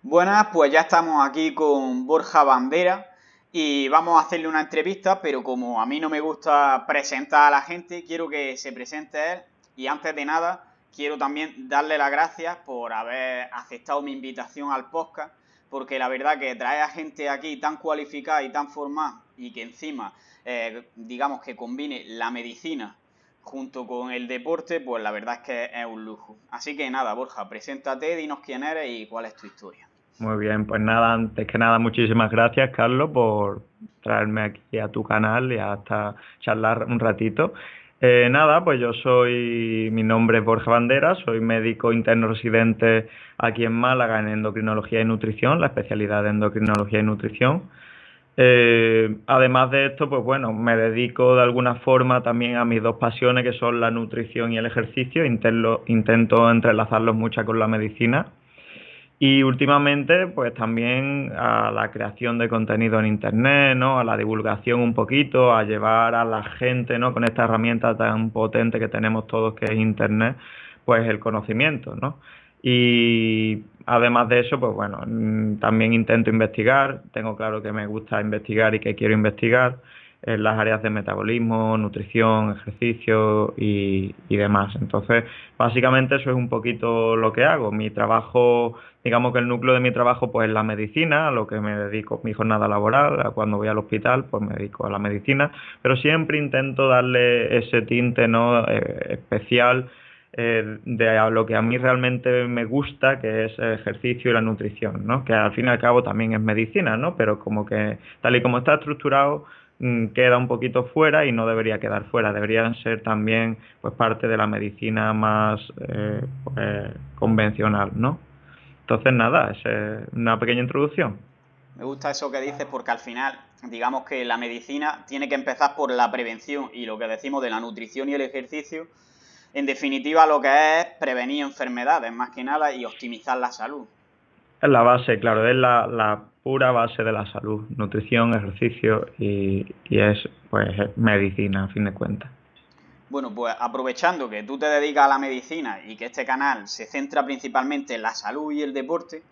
Buenas, pues ya estamos aquí con Borja Bandera y vamos a hacerle una entrevista, pero como a mí no me gusta presentar a la gente, quiero que se presente él y antes de nada quiero también darle las gracias por haber aceptado mi invitación al podcast, porque la verdad que traer a gente aquí tan cualificada y tan formada y que encima, digamos que combine la medicina junto con el deporte, pues la verdad es que es un lujo. Así que nada, Borja, preséntate, dinos quién eres y cuál es tu historia. Muy bien, pues nada, antes que nada, muchísimas gracias, Carlos, por traerme aquí a tu canal y hasta charlar un ratito. Nada, pues mi nombre es Borja Bandera, soy médico interno residente aquí en Málaga en endocrinología y nutrición, la especialidad de endocrinología y nutrición. Además de esto, pues bueno, me dedico de alguna forma también a mis dos pasiones, que son la nutrición y el ejercicio. Intento entrelazarlos mucho con la medicina. Y últimamente, pues también a la creación de contenido en Internet, ¿no? A la divulgación un poquito, a llevar a la gente, ¿no? Con esta herramienta tan potente que tenemos todos, que es Internet, pues el conocimiento, ¿no? Y además de eso, pues bueno, también intento investigar. Tengo claro que me gusta investigar y que quiero investigar en las áreas de metabolismo, nutrición, ejercicio y demás. Entonces, básicamente eso es un poquito lo que hago. Mi trabajo, digamos que el núcleo de mi trabajo pues es la medicina, a lo que me dedico mi jornada laboral. Cuando voy al hospital pues me dedico a la medicina, pero siempre intento darle ese tinte, ¿no? Especial, de a lo que a mí realmente me gusta, que es el ejercicio y la nutrición, ¿no? Que al fin y al cabo también es medicina, ¿no? Pero como que tal y como está estructurado, queda un poquito fuera y no debería quedar fuera. Deberían ser también pues parte de la medicina más pues, convencional, ¿no? Entonces nada, es una pequeña introducción. Me gusta eso que dices porque al final, digamos que la medicina tiene que empezar por la prevención y lo que decimos de la nutrición y el ejercicio, en definitiva lo que es prevenir enfermedades más que nada y optimizar la salud. Es la base, claro, es la pura base de la salud, nutrición, ejercicio y es pues medicina a fin de cuentas. Bueno, pues aprovechando que tú te dedicas a la medicina y que este canal se centra principalmente en la salud y el deporte,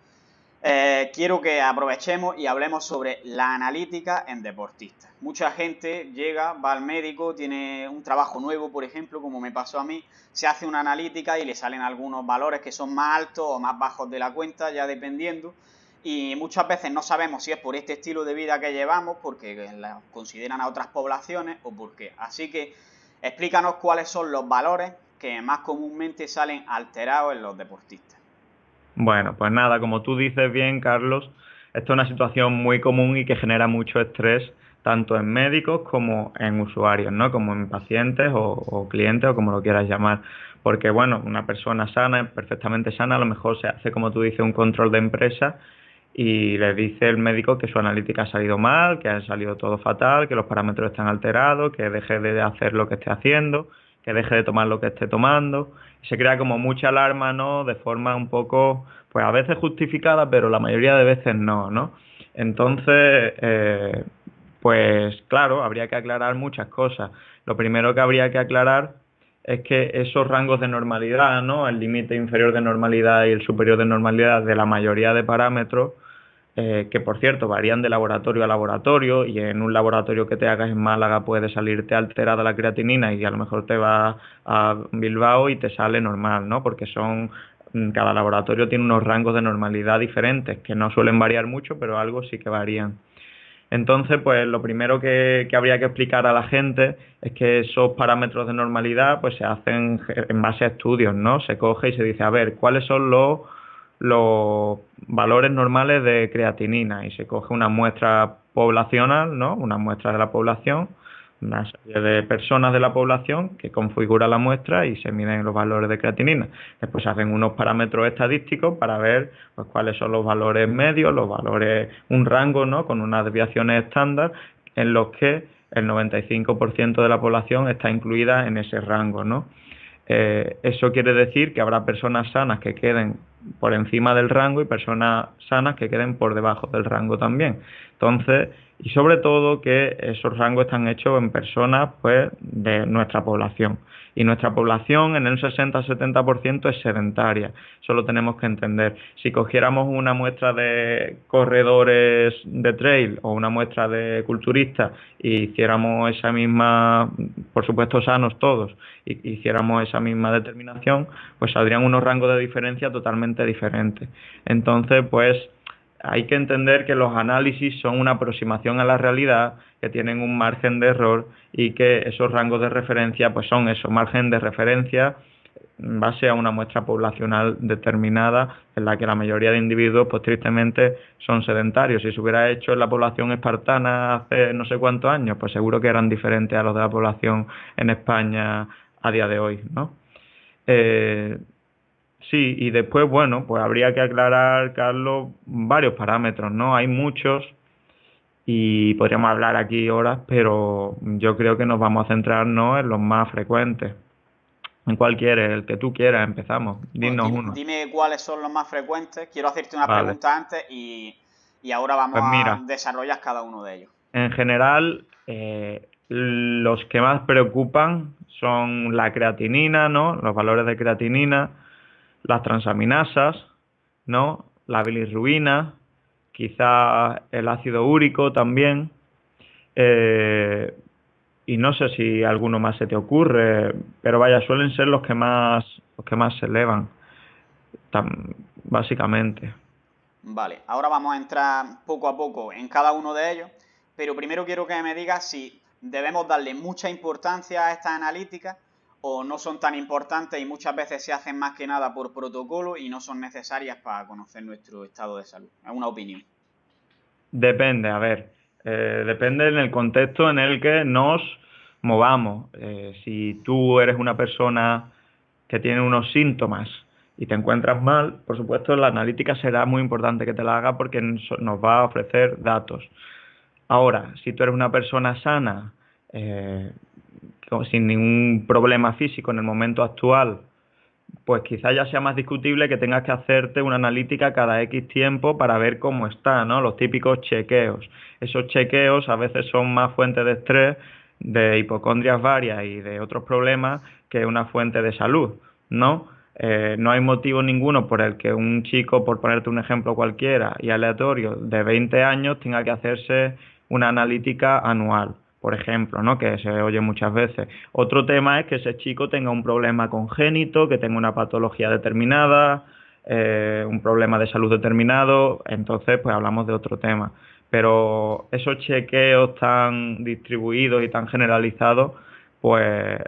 quiero que aprovechemos y hablemos sobre la analítica en deportistas. Mucha gente llega, va al médico, tiene un trabajo nuevo, por ejemplo, como me pasó a mí, se hace una analítica y le salen algunos valores que son más altos o más bajos de la cuenta, ya dependiendo. Y muchas veces no sabemos si es por este estilo de vida que llevamos, porque la consideran a otras poblaciones o por qué. Así que explícanos cuáles son los valores que más comúnmente salen alterados en los deportistas. Bueno, pues nada, como tú dices bien, Carlos, esto es una situación muy común y que genera mucho estrés tanto en médicos como en usuarios, ¿no? Como en pacientes o clientes o como lo quieras llamar. Porque, bueno, una persona sana, perfectamente sana, a lo mejor se hace, como tú dices, un control de empresa y le dice el médico que su analítica ha salido mal, que ha salido todo fatal, que los parámetros están alterados, que deje de hacer lo que esté haciendo, que deje de tomar lo que esté tomando. Y se crea como mucha alarma, ¿no? De forma un poco, pues a veces justificada, pero la mayoría de veces no, ¿no? Entonces, pues claro, habría que aclarar muchas cosas. Lo primero que habría que aclarar es que esos rangos de normalidad, ¿no? El límite inferior de normalidad y el superior de normalidad de la mayoría de parámetros, que por cierto varían de laboratorio a laboratorio, y en un laboratorio que te hagas en Málaga puede salirte alterada la creatinina y a lo mejor te vas a Bilbao y te sale normal, ¿no? Porque cada laboratorio tiene unos rangos de normalidad diferentes que no suelen variar mucho, pero algo sí que varían. Entonces, pues lo primero que habría que explicar a la gente es que esos parámetros de normalidad pues se hacen en base a estudios, ¿no? Se coge y se dice, a ver, ¿cuáles son los valores normales de creatinina? Y se coge una muestra poblacional, ¿no? Una muestra de la población, una serie de personas de la población que configura la muestra y se miden los valores de creatinina. Después se hacen unos parámetros estadísticos para ver pues, cuáles son los valores medios, los valores, un rango, ¿no? Con unas desviaciones estándar en los que el 95% de la población está incluida en ese rango, ¿no? Eso quiere decir que habrá personas sanas que queden por encima del rango y personas sanas que queden por debajo del rango también. Entonces, Y sobre todo que esos rangos están hechos en personas pues de nuestra población. Y nuestra población en el 60-70% es sedentaria. Eso lo tenemos que entender. Si cogiéramos una muestra de corredores de trail o una muestra de culturistas y hiciéramos esa misma, por supuesto sanos todos, y hiciéramos esa misma determinación, pues saldrían unos rangos de diferencia totalmente diferentes. Entonces, pues hay que entender que los análisis son una aproximación a la realidad, que tienen un margen de error y que esos rangos de referencia pues son eso, margen de referencia en base a una muestra poblacional determinada en la que la mayoría de individuos pues tristemente son sedentarios. Si se hubiera hecho en la población espartana hace no sé cuántos años, pues seguro que eran diferentes a los de la población en España a día de hoy, ¿no? Sí, y después, bueno, pues habría que aclarar, Carlos, varios parámetros, ¿no? Hay muchos y podríamos hablar aquí horas, pero yo creo que nos vamos a centrarnos en los más frecuentes. ¿En cuál quieres? El que tú quieras, empezamos. Bueno, Dinos uno. dime cuáles son los más frecuentes. Quiero hacerte una Vale. pregunta antes y ahora vamos Pues a mira, desarrollar cada uno de ellos. en general, los que más preocupan son la creatinina, ¿no? Los valores de creatinina, las transaminasas, ¿no? La bilirrubina, quizá el ácido úrico también. eh, y no sé si alguno más se te ocurre, pero vaya, suelen ser los que más se elevan, básicamente. Vale, ahora vamos a entrar poco a poco en cada uno de ellos, pero primero quiero que me digas si debemos darle mucha importancia a estas analíticas o no son tan importantes y muchas veces se hacen más que nada por protocolo y no son necesarias para conocer nuestro estado de salud. Es una opinión. Depende, a ver, depende en el contexto en el que nos movamos. Si tú eres una persona que tiene unos síntomas y te encuentras mal, por supuesto la analítica será muy importante que te la haga porque nos va a ofrecer datos. Ahora, si tú eres una persona sana, sin ningún problema físico en el momento actual, pues quizás ya sea más discutible que tengas que hacerte una analítica cada X tiempo para ver cómo está, ¿no? Los típicos chequeos. Esos chequeos a veces son más fuente de estrés, de hipocondrias varias y de otros problemas que una fuente de salud, ¿no? No hay motivo ninguno por el que un chico, por ponerte un ejemplo cualquiera y aleatorio, de 20 años tenga que hacerse una analítica anual, por ejemplo, ¿no? Que se oye muchas veces. Otro tema es que ese chico tenga un problema congénito, que tenga una patología determinada, un problema de salud determinado, entonces pues hablamos de otro tema. Pero esos chequeos tan distribuidos y tan generalizados, pues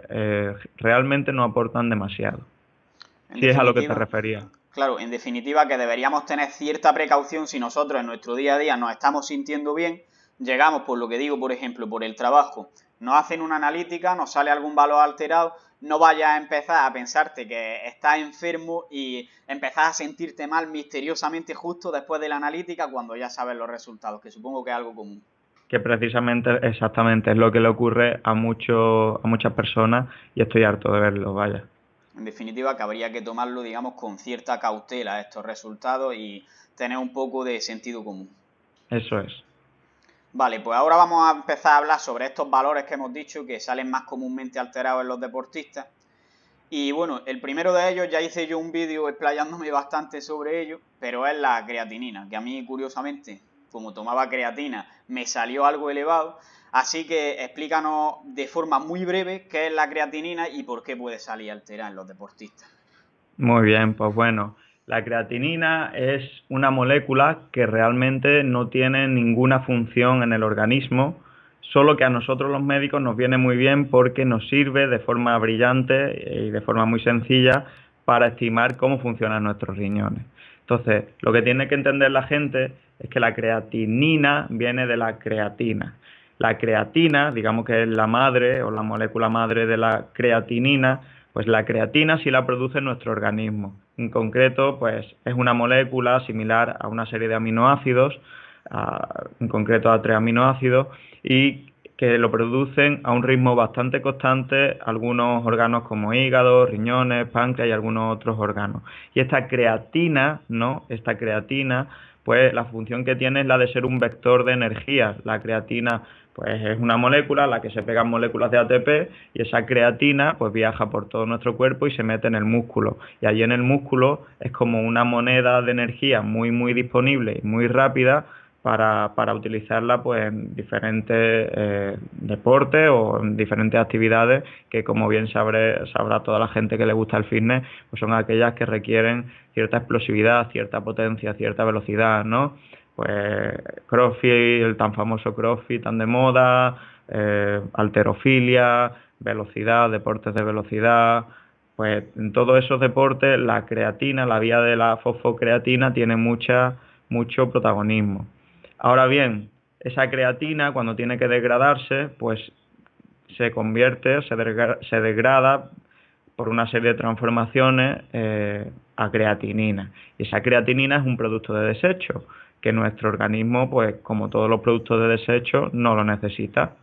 realmente no aportan demasiado. En Si es a lo que te definitiva, referías. claro, en definitiva que deberíamos tener cierta precaución si nosotros en nuestro día a día nos estamos sintiendo bien, llegamos por lo que digo, por ejemplo, por el trabajo, nos hacen una analítica, nos sale algún valor alterado, no vayas a empezar a pensarte que estás enfermo y empezás a sentirte mal misteriosamente justo después de la analítica cuando ya sabes los resultados, que supongo que es algo común. Que precisamente, exactamente, es lo que le ocurre a muchas personas y estoy harto de verlo, vaya. En definitiva, que habría que tomarlo, digamos, con cierta cautela estos resultados y tener un poco de sentido común. Eso es. Vale, pues ahora vamos a empezar a hablar sobre estos valores que hemos dicho que salen más comúnmente alterados en los deportistas. Y bueno, el primero de ellos, ya hice yo un vídeo explayándome bastante sobre ello, pero es la creatinina, que a mí curiosamente, como tomaba creatina, me salió algo elevado. Así que explícanos de forma muy breve qué es la creatinina y por qué puede salir alterada en los deportistas. Muy bien, pues bueno, la creatinina es una molécula que realmente no tiene ninguna función en el organismo, solo que a nosotros los médicos nos viene muy bien porque nos sirve de forma brillante y de forma muy sencilla para estimar cómo funcionan nuestros riñones. Entonces, lo que tiene que entender la gente es que la creatinina viene de la creatina. La creatina, digamos que es la madre o la molécula madre de la creatinina, pues la creatina sí la produce nuestro organismo. En concreto, pues es una molécula similar a una serie de aminoácidos, en concreto a 3 aminoácidos, y que lo producen a un ritmo bastante constante algunos órganos como hígado, riñones, páncreas y algunos otros órganos. Y esta creatina, ¿no? Esta creatina pues la función que tiene es la de ser un vector de energía. La creatina pues es una molécula a la que se pegan moléculas de ATP y esa creatina pues viaja por todo nuestro cuerpo y se mete en el músculo. Y allí en el músculo es como una moneda de energía muy muy disponible y muy rápida para utilizarla pues en diferentes deportes o en diferentes actividades que, como bien sabrá toda la gente que le gusta el fitness, pues son aquellas que requieren cierta explosividad, cierta potencia, cierta velocidad, ¿no? Pues CrossFit, el tan famoso CrossFit tan de moda, halterofilia, velocidad, deportes de velocidad. Pues en todos esos deportes la creatina, la vía de la fosfocreatina tiene mucho protagonismo. Ahora bien, esa creatina cuando tiene que degradarse, pues se convierte, se degrada por una serie de transformaciones a creatinina. Y esa creatinina es un producto de desecho, que nuestro organismo, pues como todos los productos de desecho, no lo necesita.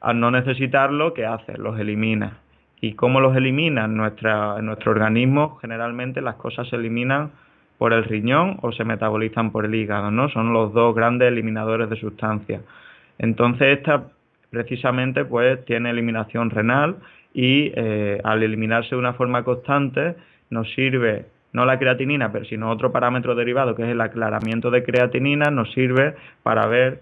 Al no necesitarlo, ¿qué hace? Los elimina. ¿Y cómo los elimina? En nuestro organismo generalmente las cosas se eliminan por el riñón o se metabolizan por el hígado, ¿no? Son los dos grandes eliminadores de sustancias. Entonces esta precisamente pues tiene eliminación renal y al eliminarse de una forma constante nos sirve no la creatinina, pero sino otro parámetro derivado que es el aclaramiento de creatinina, nos sirve para ver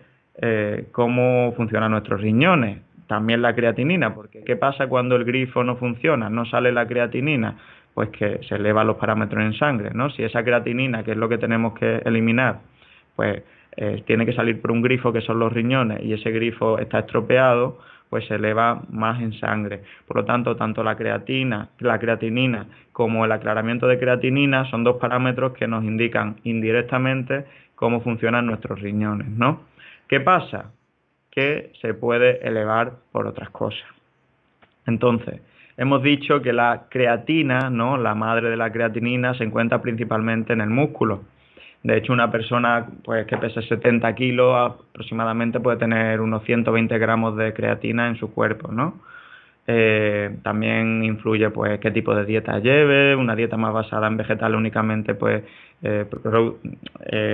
cómo funcionan nuestros riñones. También la creatinina, porque ¿qué pasa cuando el grifo no funciona? No sale la creatinina, pues que se elevan los parámetros en sangre, ¿no? Si esa creatinina, que es lo que tenemos que eliminar, pues tiene que salir por un grifo que son los riñones y ese grifo está estropeado, pues se eleva más en sangre. Por lo tanto, tanto la creatinina como el aclaramiento de creatinina son dos parámetros que nos indican indirectamente cómo funcionan nuestros riñones, ¿no? ¿Qué pasa? Que se puede elevar por otras cosas. Entonces, hemos dicho que la creatina, ¿no? La madre de la creatinina se encuentra principalmente en el músculo. De hecho, una persona pues, que pese 70 kilos aproximadamente puede tener unos 120 gramos de creatina en su cuerpo, ¿no? También influye pues qué tipo de dieta lleve. Una dieta más basada en vegetales únicamente pues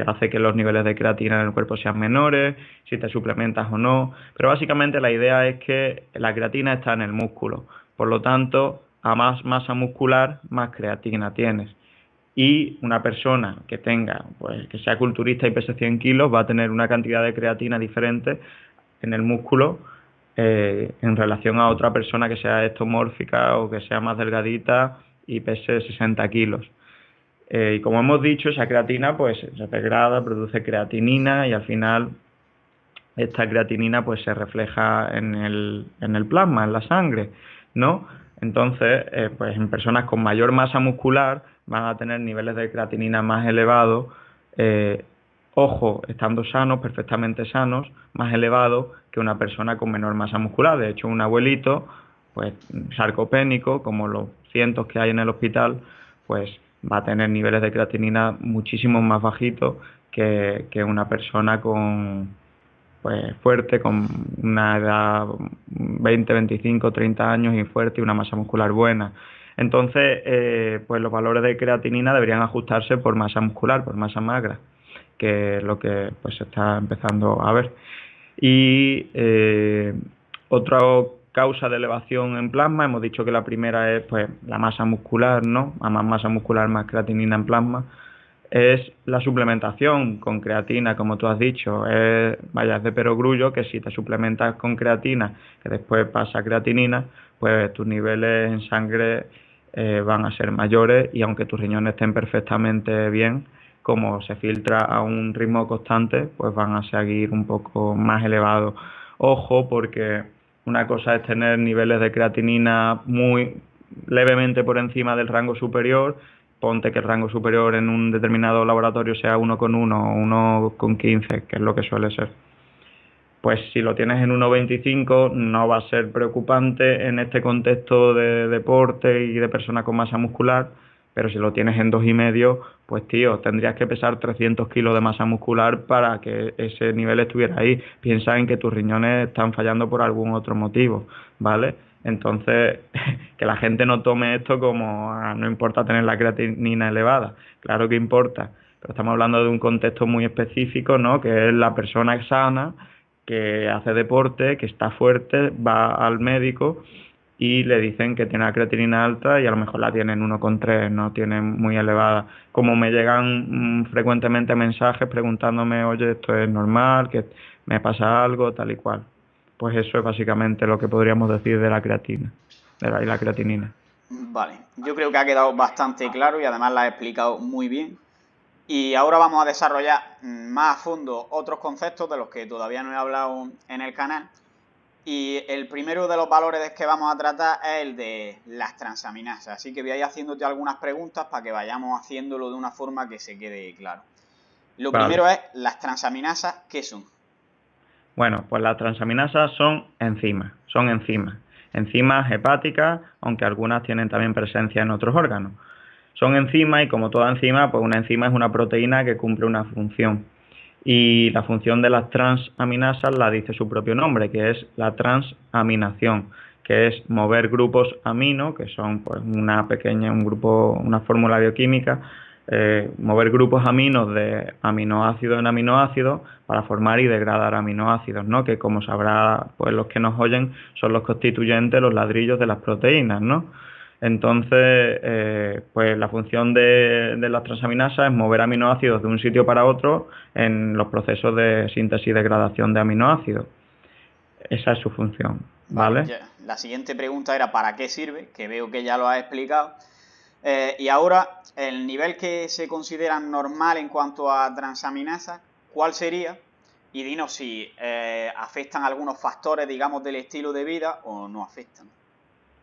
hace que los niveles de creatina en el cuerpo sean menores, si te suplementas o no. Pero básicamente la idea es que la creatina está en el músculo. Por lo tanto, a más masa muscular, más creatina tienes. Y una persona que tenga, pues que sea culturista y pese 100 kilos, va a tener una cantidad de creatina diferente en el músculo en relación a otra persona que sea estomórfica o que sea más delgadita y pese 60 kilos. Y como hemos dicho, esa creatina pues se degrada, produce creatinina y al final esta creatinina pues se refleja en el plasma, en la sangre, ¿no? Entonces, pues en personas con mayor masa muscular van a tener niveles de creatinina más elevados, ojo, estando sanos, perfectamente sanos, más elevados que una persona con menor masa muscular. De hecho, un abuelito, pues sarcopénico, como los cientos que hay en el hospital, pues va a tener niveles de creatinina muchísimo más bajitos que una persona pues fuerte, con una edad 20, 25, 30 años y fuerte y una masa muscular buena. Entonces, pues los valores de creatinina deberían ajustarse por masa muscular, por masa magra, que es lo que pues se está empezando a ver. Y otra causa de elevación en plasma, hemos dicho que la primera es pues la masa muscular, ¿no? A más masa muscular, más creatinina en plasma. Es la suplementación con creatina, como tú has dicho, es de perogrullo que si te suplementas con creatina, que después pasa a creatinina, pues tus niveles en sangre van a ser mayores y aunque tus riñones estén perfectamente bien, como se filtra a un ritmo constante, pues van a seguir un poco más elevados. Ojo, porque una cosa es tener niveles de creatinina muy levemente por encima del rango superior. Ponte que el rango superior en un determinado laboratorio sea 1,1 o 1,15, que es lo que suele ser. Pues si lo tienes en 1,25 no va a ser preocupante en este contexto de deporte y de persona con masa muscular, pero si lo tienes en 2,5, pues tío, tendrías que pesar 300 kilos de masa muscular para que ese nivel estuviera ahí. Piensa en que tus riñones están fallando por algún otro motivo, ¿vale? Entonces, que la gente no tome esto como no importa tener la creatinina elevada. Claro que importa, pero estamos hablando de un contexto muy específico, ¿no? Que es la persona sana, que hace deporte, que está fuerte, va al médico y le dicen que tiene la creatinina alta y a lo mejor la tiene en 1,3, no tiene muy elevada. Como me llegan frecuentemente mensajes preguntándome, oye, esto es normal, que me pasa algo, tal y cual. Pues eso es básicamente lo que podríamos decir de la creatina, y la creatinina. Vale, yo creo que ha quedado bastante claro y además la ha explicado muy bien. Y ahora vamos a desarrollar más a fondo otros conceptos de los que todavía no he hablado en el canal. Y el primero de los valores que vamos a tratar es el de las transaminasas. Así que voy a ir haciéndote algunas preguntas para que vayamos haciéndolo de una forma que se quede claro. Lo primero es, las transaminasas, ¿qué son? Bueno, pues las transaminasas son enzimas. Enzimas hepáticas, aunque algunas tienen también presencia en otros órganos. Son enzimas y como toda enzima, pues una enzima es una proteína que cumple una función. Y la función de las transaminasas la dice su propio nombre, que es la transaminación, que es mover grupos amino, que son pues una fórmula bioquímica, mover grupos aminos de aminoácido en aminoácido para formar y degradar aminoácidos, ¿no? Que como sabrá pues los que nos oyen son los constituyentes, los ladrillos de las proteínas, ¿no? Entonces, pues la función de las transaminasas es mover aminoácidos de un sitio para otro en los procesos de síntesis y degradación de aminoácidos. Esa es su función, ¿vale? La siguiente pregunta era ¿para qué sirve? Que veo que ya lo has explicado. Y ahora, el nivel que se considera normal en cuanto a transaminasas, ¿cuál sería? Y dinos si afectan algunos factores, digamos, del estilo de vida o no afectan.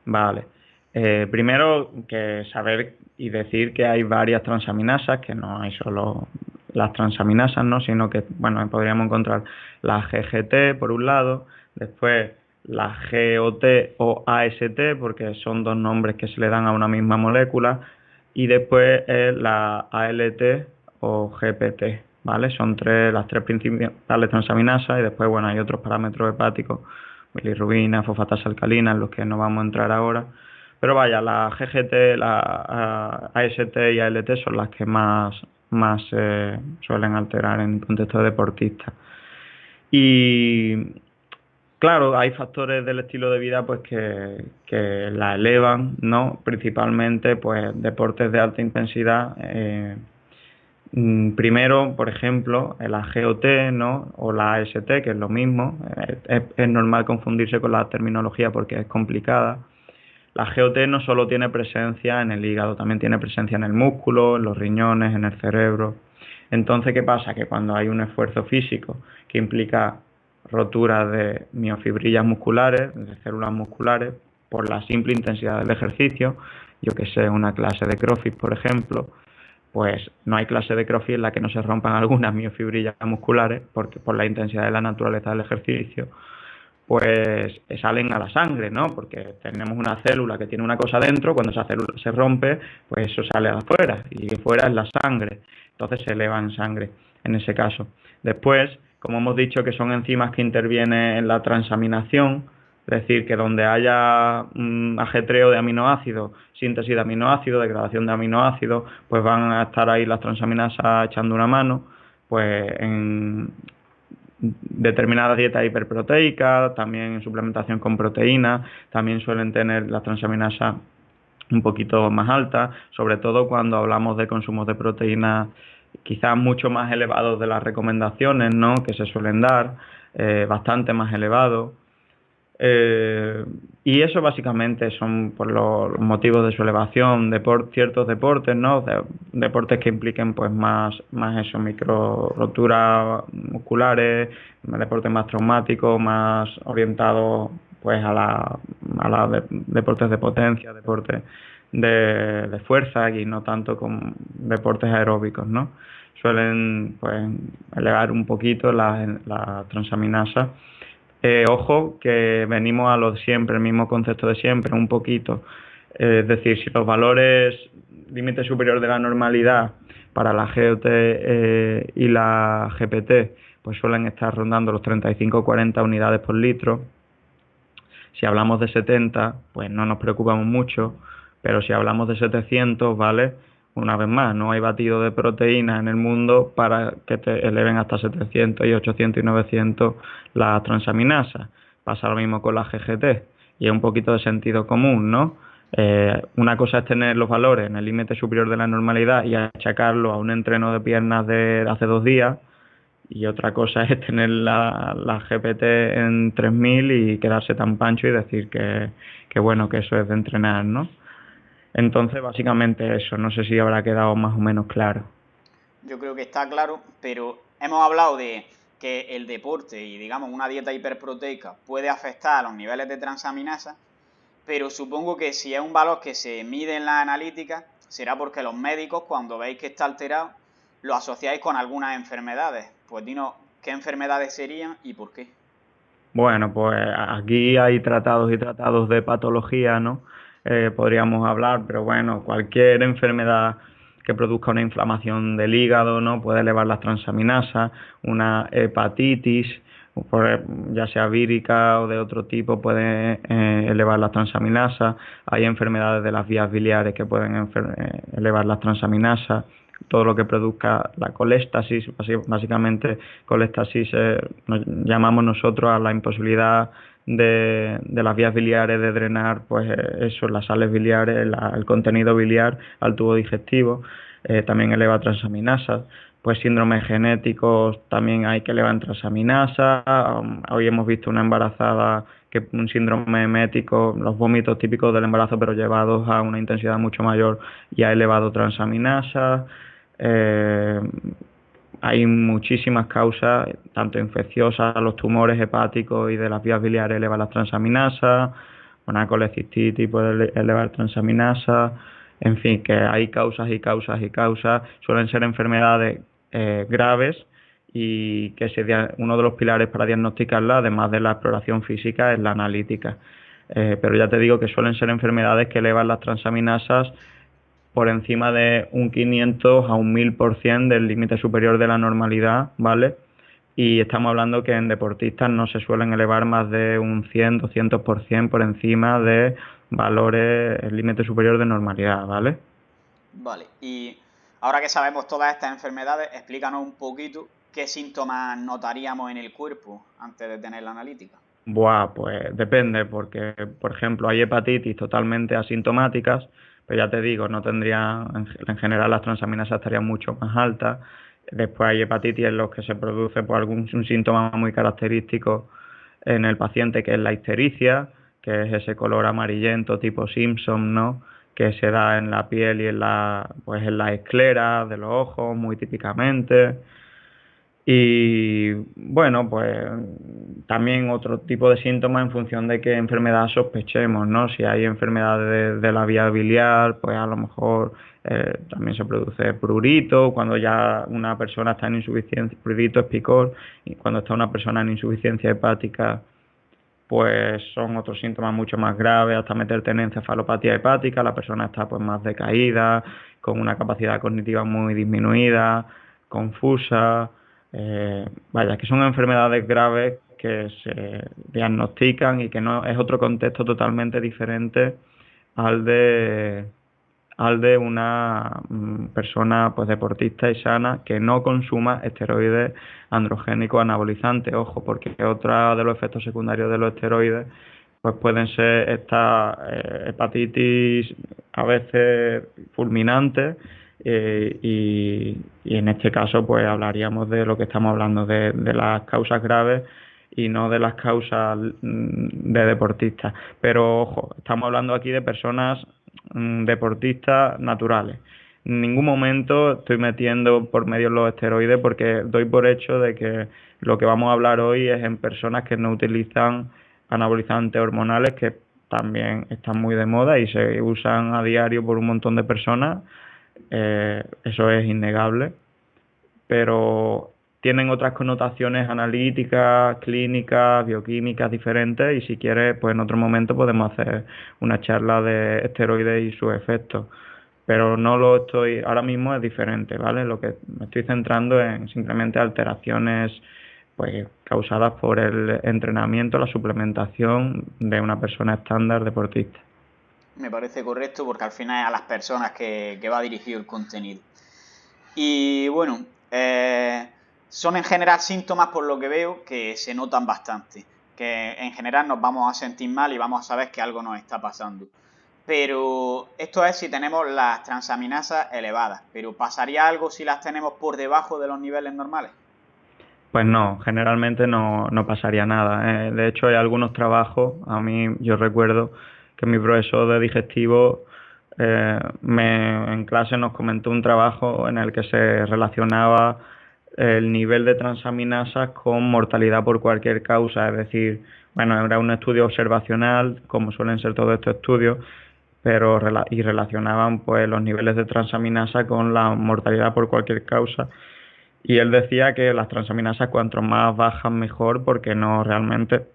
Vale. Primero, que saber y decir que hay varias transaminasas, que no hay solo las transaminasas, ¿no? Sino que, bueno, podríamos encontrar la GGT por un lado, después la GOT o AST, porque son dos nombres que se le dan a una misma molécula, y después la ALT o GPT, ¿vale? Son las tres principales transaminasas y después, bueno, hay otros parámetros hepáticos, bilirrubina, fosfatasa alcalina, en los que no vamos a entrar ahora. Pero vaya, la GGT, la AST y ALT son las que más suelen alterar en contexto de deportista. Y claro, hay factores del estilo de vida pues que la elevan, ¿no? Principalmente pues deportes de alta intensidad. Primero, por ejemplo, la GOT, ¿no? O la AST, que es lo mismo. Es normal confundirse con la terminología porque es complicada. La GOT no solo tiene presencia en el hígado, también tiene presencia en el músculo, en los riñones, en el cerebro. Entonces, ¿qué pasa? Que cuando hay un esfuerzo físico que implica rotura de miofibrillas musculares, de células musculares, por la simple intensidad del ejercicio, yo que sé, una clase de CrossFit, por ejemplo, pues no hay clase de CrossFit en la que no se rompan algunas miofibrillas musculares, porque por la intensidad de la naturaleza del ejercicio, pues salen a la sangre, ¿no? Porque tenemos una célula que tiene una cosa dentro, cuando esa célula se rompe, pues eso sale afuera, y fuera es la sangre, entonces se eleva en sangre, en ese caso. Después, como hemos dicho que son enzimas que intervienen en la transaminación, es decir, que donde haya ajetreo de aminoácidos, síntesis de aminoácidos, degradación de aminoácidos, pues van a estar ahí las transaminasas echando una mano, pues en determinadas dietas hiperproteicas, también en suplementación con proteínas, también suelen tener las transaminasas un poquito más altas, sobre todo cuando hablamos de consumos de proteínas quizás mucho más elevados de las recomendaciones, ¿no? Que se suelen dar, bastante más elevados. Y eso básicamente son por los motivos de su elevación, ciertos deportes, ¿no? Deportes que impliquen pues más eso, micro roturas musculares, deportes más traumáticos, más orientados pues a deportes de potencia, deportes de fuerza y no tanto con deportes aeróbicos, ¿no? Suelen pues elevar un poquito la transaminasa. Ojo que venimos a lo de siempre, el mismo concepto de siempre, un poquito. Es decir, si los valores límite superior de la normalidad para la GOT y la GPT pues suelen estar rondando los 35-40 unidades por litro. Si hablamos de 70, pues no nos preocupamos mucho, pero si hablamos de 700, ¿vale? una vez más, no hay batido de proteína en el mundo para que te eleven hasta 700 y 800 y 900 las transaminasas. Pasa lo mismo con la GGT y es un poquito de sentido común, ¿no? Una cosa es tener los valores en el límite superior de la normalidad y achacarlo a un entreno de piernas de hace 2 días, y otra cosa es tener la GPT en 3000 y quedarse tan pancho y decir que bueno, que eso es de entrenar, ¿no? Entonces, básicamente eso, no sé si habrá quedado más o menos claro. Yo creo que está claro, pero hemos hablado de que el deporte y, digamos, una dieta hiperproteica puede afectar a los niveles de transaminasa, pero supongo que si es un valor que se mide en la analítica, será porque los médicos, cuando veis que está alterado, lo asociáis con algunas enfermedades. Pues dinos qué enfermedades serían y por qué. Bueno, pues aquí hay tratados y tratados de patología, ¿no? Podríamos hablar, pero bueno, cualquier enfermedad que produzca una inflamación del hígado, ¿no? Puede elevar las transaminasas, una hepatitis, ya sea vírica o de otro tipo, puede elevar las transaminasas. Hay enfermedades de las vías biliares que pueden elevar las transaminasas. Todo lo que produzca la coléstasis, básicamente coléstasis llamamos nosotros a la imposibilidad de las vías biliares de drenar, pues eso, las sales biliares, el contenido biliar al tubo digestivo. También eleva transaminasas. Pues síndromes genéticos también hay que elevar transaminasas. Hoy hemos visto una embarazada que un síndrome hemético, los vómitos típicos del embarazo pero llevados a una intensidad mucho mayor y ha elevado transaminasas. Eh, Hay muchísimas causas, tanto infecciosas, los tumores hepáticos y de las vías biliares elevan las transaminasas, una colecistitis puede elevar transaminasas, en fin, que hay causas y causas y causas. Suelen ser enfermedades graves y que uno de los pilares para diagnosticarla, además de la exploración física, es la analítica. Pero ya te digo que suelen ser enfermedades que elevan las transaminasas por encima de un 500 a un 1000% del límite superior de la normalidad, ¿vale? Y estamos hablando que en deportistas no se suelen elevar más de un 100, 200% por encima de valores, el límite superior de normalidad, ¿vale? Vale, y ahora que sabemos todas estas enfermedades, explícanos un poquito qué síntomas notaríamos en el cuerpo antes de tener la analítica. Buah, pues depende, porque, por ejemplo, hay hepatitis totalmente asintomáticas, pero ya te digo, no tendrían, en general las transaminasas estarían mucho más altas. Después hay hepatitis en los que se produce pues, un síntoma muy característico en el paciente, que es la ictericia, que es ese color amarillento tipo Simpson, ¿no? Que se da en la piel y pues en las escleras de los ojos, muy típicamente. Y bueno, pues también otro tipo de síntomas en función de qué enfermedad sospechemos, ¿no? Si hay enfermedades de la vía biliar, pues a lo mejor también se produce prurito, cuando ya una persona está en insuficiencia, prurito es picor, y cuando está una persona en insuficiencia hepática, pues son otros síntomas mucho más graves, hasta meterte en encefalopatía hepática, la persona está pues más decaída, con una capacidad cognitiva muy disminuida, confusa. Vaya, que son enfermedades graves que se diagnostican y que no es otro contexto totalmente diferente al de una persona pues deportista y sana que no consuma esteroides androgénicos anabolizantes. Ojo, porque otro de los efectos secundarios de los esteroides pues pueden ser estas hepatitis a veces fulminantes, y en este caso pues hablaríamos de lo que estamos hablando, de las causas graves y no de las causas de deportistas. Pero ojo, estamos hablando aquí de personas deportistas naturales. En ningún momento estoy metiendo por medio los esteroides porque doy por hecho de que lo que vamos a hablar hoy es en personas que no utilizan anabolizantes hormonales, que también están muy de moda y se usan a diario por un montón de personas. Eso es innegable, pero tienen otras connotaciones analíticas, clínicas, bioquímicas diferentes, y si quieres, pues en otro momento podemos hacer una charla de esteroides y sus efectos. Pero no lo estoy, ahora mismo es diferente, ¿vale? Lo que me estoy centrando en simplemente alteraciones pues causadas por el entrenamiento, la suplementación de una persona estándar deportista. Me parece correcto porque al final es a las personas que va dirigido el contenido. Y bueno, son en general síntomas, por lo que veo, que se notan bastante. Que en general nos vamos a sentir mal y vamos a saber que algo nos está pasando. Pero esto es si tenemos las transaminasas elevadas. Pero ¿pasaría algo si las tenemos por debajo de los niveles normales? Pues no, generalmente no pasaría nada. De hecho, hay algunos trabajos, yo recuerdo que mi profesor de digestivo en clase nos comentó un trabajo en el que se relacionaba el nivel de transaminasas con mortalidad por cualquier causa, es decir, bueno, era un estudio observacional, como suelen ser todos estos estudios, y relacionaban pues los niveles de transaminasa con la mortalidad por cualquier causa. Y él decía que las transaminasas cuanto más bajas mejor, porque no realmente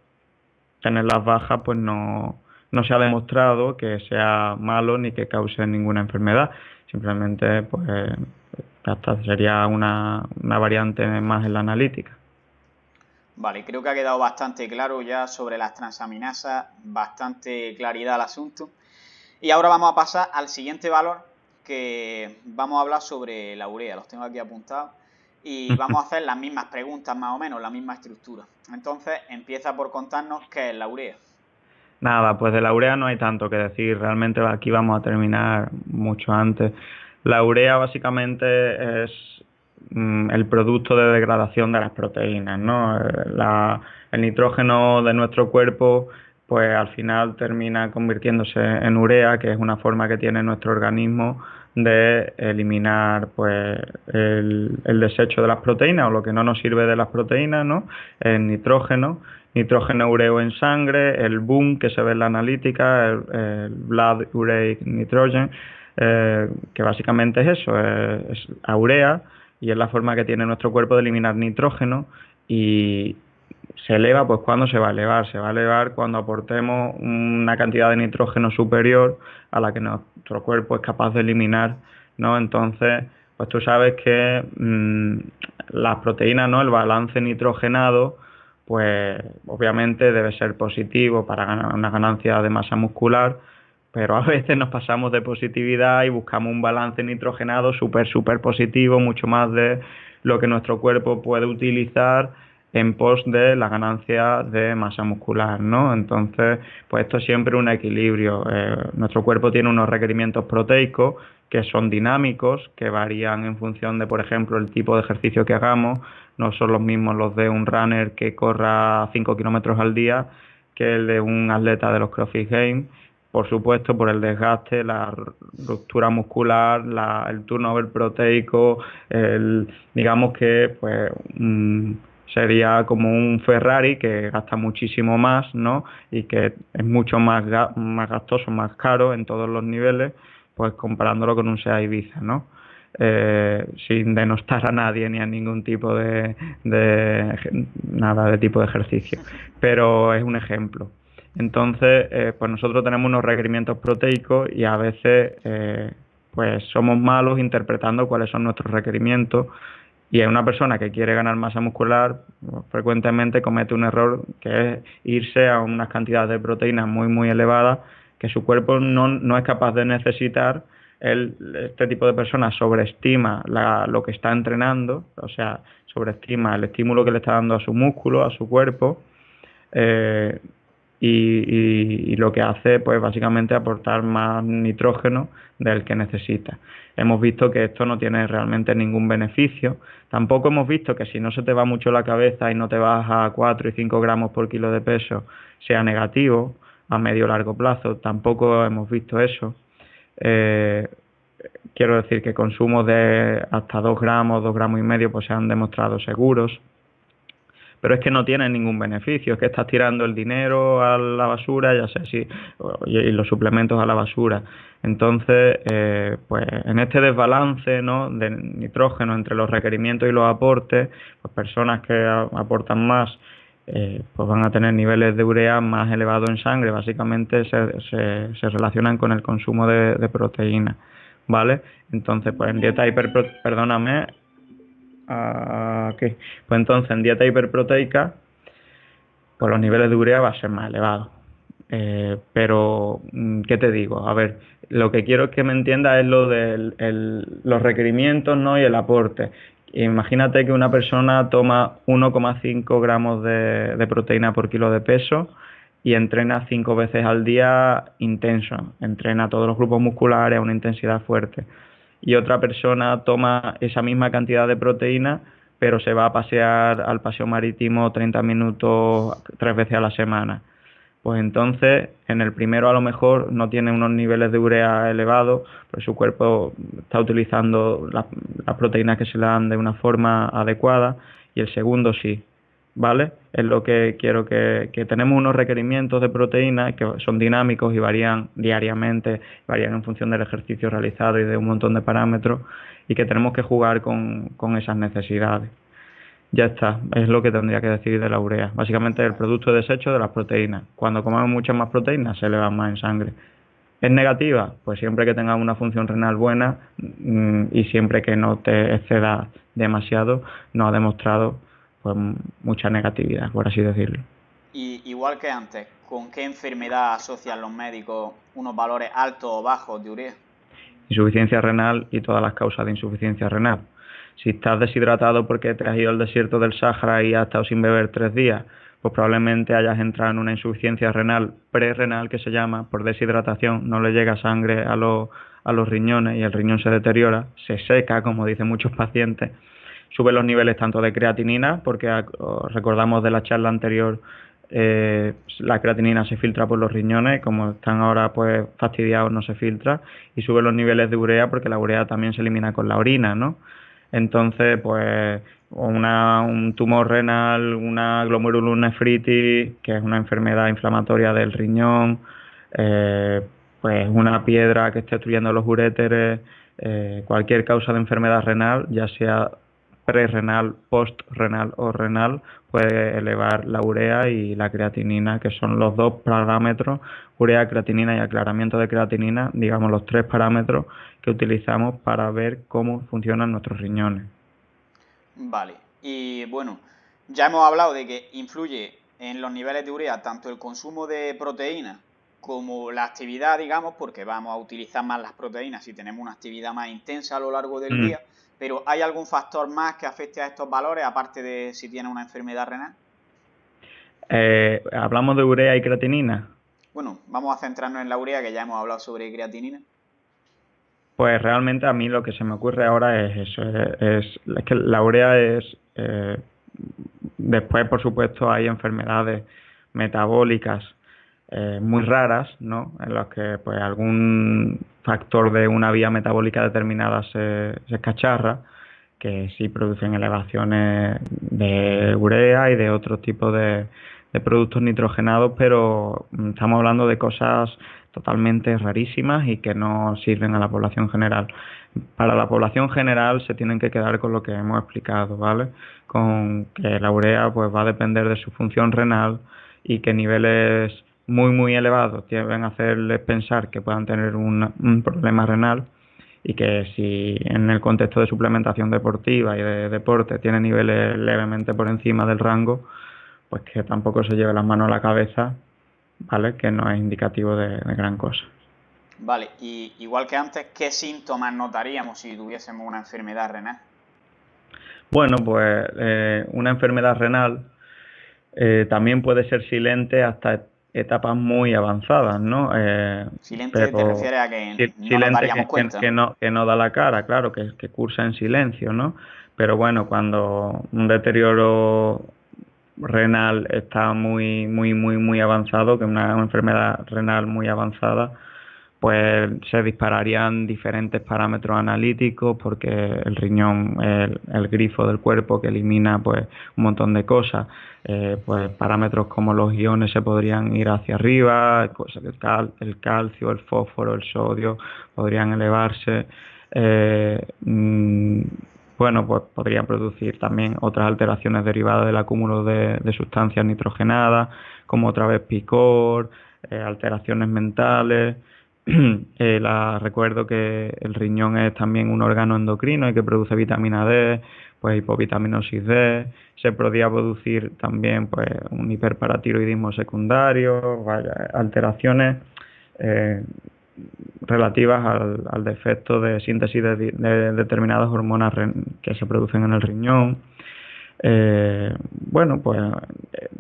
tenerlas bajas pues no se ha demostrado que sea malo ni que cause ninguna enfermedad. Simplemente pues hasta sería una variante más en la analítica. Vale, creo que ha quedado bastante claro ya sobre las transaminasas, bastante claridad al asunto. Y ahora vamos a pasar al siguiente valor, que vamos a hablar sobre la urea. Los tengo aquí apuntados. Y vamos a hacer las mismas preguntas más o menos, la misma estructura. Entonces, empieza por contarnos qué es la urea. Nada, pues de la urea no hay tanto que decir, realmente aquí vamos a terminar mucho antes. La urea básicamente es el producto de degradación de las proteínas, ¿no? El nitrógeno de nuestro cuerpo pues al final termina convirtiéndose en urea, que es una forma que tiene nuestro organismo de eliminar pues el desecho de las proteínas o lo que no nos sirve de las proteínas, ¿no? El nitrógeno ureo en sangre, el BUN que se ve en la analítica, el Blood Ureic Nitrogen, que básicamente es eso, es a urea y es la forma que tiene nuestro cuerpo de eliminar nitrógeno y se eleva, pues ¿cuándo se va a elevar? Se va a elevar cuando aportemos una cantidad de nitrógeno superior a la que nuestro cuerpo es capaz de eliminar, ¿no? Entonces, pues tú sabes que las proteínas, ¿no? El balance nitrogenado, pues obviamente debe ser positivo para ganar una ganancia de masa muscular, pero a veces nos pasamos de positividad y buscamos un balance nitrogenado súper positivo, mucho más de lo que nuestro cuerpo puede utilizar en pos de la ganancia de masa muscular, ¿no? Entonces, pues esto es siempre un equilibrio. Nuestro cuerpo tiene unos requerimientos proteicos que son dinámicos, que varían en función de, por ejemplo, el tipo de ejercicio que hagamos. No son los mismos los de un runner que corra 5 kilómetros al día que el de un atleta de los CrossFit Games. Por supuesto, por el desgaste, la ruptura muscular, el turnover proteico, digamos que pues sería como un Ferrari que gasta muchísimo más, ¿no? Y que es mucho más gastoso, más caro en todos los niveles, pues comparándolo con un Seat Ibiza, ¿no? Sin denostar a nadie ni a ningún tipo nada de tipo de ejercicio, pero es un ejemplo. Entonces, pues nosotros tenemos unos requerimientos proteicos y a veces pues somos malos interpretando cuáles son nuestros requerimientos y es una persona que quiere ganar masa muscular, frecuentemente comete un error que es irse a unas cantidades de proteínas muy elevadas que su cuerpo no es capaz de necesitar. Este tipo de personas sobreestima lo que está entrenando, o sea, sobreestima el estímulo que le está dando a su músculo, a su cuerpo, y lo que hace pues básicamente aportar más nitrógeno del que necesita. Hemos visto que esto no tiene realmente ningún beneficio. Tampoco hemos visto que si no se te va mucho la cabeza y no te vas a 4 y 5 gramos por kilo de peso sea negativo a medio o largo plazo. Tampoco hemos visto eso. Quiero decir que consumos de hasta 2 gramos, 2 gramos y medio pues se han demostrado seguros. Pero es que no tienen ningún beneficio, es que estás tirando el dinero a la basura, ya sé si, y los suplementos a la basura. Entonces, pues en este desbalance, ¿no?, de nitrógeno entre los requerimientos y los aportes, pues personas que aportan más, pues van a tener niveles de urea más elevados en sangre, básicamente se relacionan con el consumo de proteínas, ¿vale? Entonces, pues en dieta perdóname. Pues entonces en dieta hiperproteica pues los niveles de urea van a ser más elevados. Pero, ¿qué te digo? A ver, lo que quiero que me entiendas es lo de los requerimientos, ¿no? Y el aporte. Imagínate que una persona toma 1,5 gramos de proteína por kilo de peso y entrena 5 veces al día intenso. Entrena todos los grupos musculares a una intensidad fuerte. Y otra persona toma esa misma cantidad de proteína, pero se va a pasear al paseo marítimo 30 minutos 3 veces a la semana. Pues entonces, en el primero a lo mejor no tiene unos niveles de urea elevados, pues su cuerpo está utilizando las proteínas que se le dan de una forma adecuada, y el segundo sí, ¿vale? Es lo que quiero que tenemos unos requerimientos de proteínas que son dinámicos y varían diariamente, varían en función del ejercicio realizado y de un montón de parámetros, y que tenemos que jugar con esas necesidades. Ya está, es lo que tendría que decir de la urea. Básicamente el producto de desecho de las proteínas. Cuando comemos muchas más proteínas se elevan más en sangre. ¿Es negativa? Pues siempre que tengas una función renal buena y siempre que no te excedas demasiado, no ha demostrado pues mucha negatividad, por así decirlo. Y igual que antes, ¿con qué enfermedad asocian los médicos unos valores altos o bajos de urea? Insuficiencia renal y todas las causas de insuficiencia renal. Si estás deshidratado porque te has ido al desierto del Sáhara y has estado sin beber 3 días, pues probablemente hayas entrado en una insuficiencia renal prerrenal, que se llama, por deshidratación. No le llega sangre a los riñones y el riñón se deteriora, se seca, como dicen muchos pacientes. Sube los niveles tanto de creatinina, porque recordamos de la charla anterior, la creatinina se filtra por los riñones, como están ahora pues fastidiados no se filtra, y sube los niveles de urea porque la urea también se elimina con la orina, ¿no? Entonces, pues un tumor renal, una glomerulonefritis, que es una enfermedad inflamatoria del riñón, pues una piedra que esté obstruyendo los uréteres, cualquier causa de enfermedad renal, ya sea prerrenal, postrenal o renal, puede elevar la urea y la creatinina, que son los dos parámetros, urea, creatinina y aclaramiento de creatinina, digamos los 3 parámetros que utilizamos para ver cómo funcionan nuestros riñones. Vale, y bueno, ya hemos hablado de que influye en los niveles de urea tanto el consumo de proteínas como la actividad, digamos, porque vamos a utilizar más las proteínas si tenemos una actividad más intensa a lo largo del día, pero ¿hay algún factor más que afecte a estos valores, aparte de si tiene una enfermedad renal? ¿Hablamos de urea y creatinina? Bueno, vamos a centrarnos en la urea, que ya hemos hablado sobre creatinina. Pues realmente a mí lo que se me ocurre ahora es eso, es que la urea es, después por supuesto hay enfermedades metabólicas muy raras, ¿no? En las que pues algún factor de una vía metabólica determinada se escacharra, que sí producen elevaciones de urea y de otro tipo de productos nitrogenados, pero estamos hablando de cosas totalmente rarísimas y que no sirven a la población general. Para la población general se tienen que quedar con lo que hemos explicado, ¿vale? Con que la urea pues va a depender de su función renal y que niveles muy elevados deben hacerles pensar que puedan tener un problema renal, y que si en el contexto de suplementación deportiva y de deporte tiene niveles levemente por encima del rango, pues que tampoco se lleve las manos a la cabeza, ¿vale? Que no es indicativo de gran cosa. Vale, y igual que antes, ¿qué síntomas notaríamos si tuviésemos una enfermedad renal? Bueno, pues una enfermedad renal también puede ser silente hasta etapas muy avanzadas, ¿no? Silente te Pero refieres a que no nos silente daríamos cuenta, ¿no? que no da la cara, claro, que cursa en silencio, ¿no? Pero bueno, cuando un deterioro renal está muy avanzado, que una enfermedad renal muy avanzada, pues se dispararían diferentes parámetros analíticos, porque el riñón es el grifo del cuerpo que elimina pues un montón de cosas. Pues parámetros como los iones se podrían ir hacia arriba, pues el calcio, el fósforo, el sodio podrían elevarse. Bueno, pues podrían producir también otras alteraciones derivadas del acúmulo de sustancias nitrogenadas, como otra vez picor, alteraciones mentales. Recuerdo que el riñón es también un órgano endocrino y que produce vitamina D, pues hipovitaminosis D, se podría producir también pues un hiperparatiroidismo secundario, vaya, alteraciones relativas al defecto de síntesis de determinadas hormonas que se producen en el riñón. Bueno, pues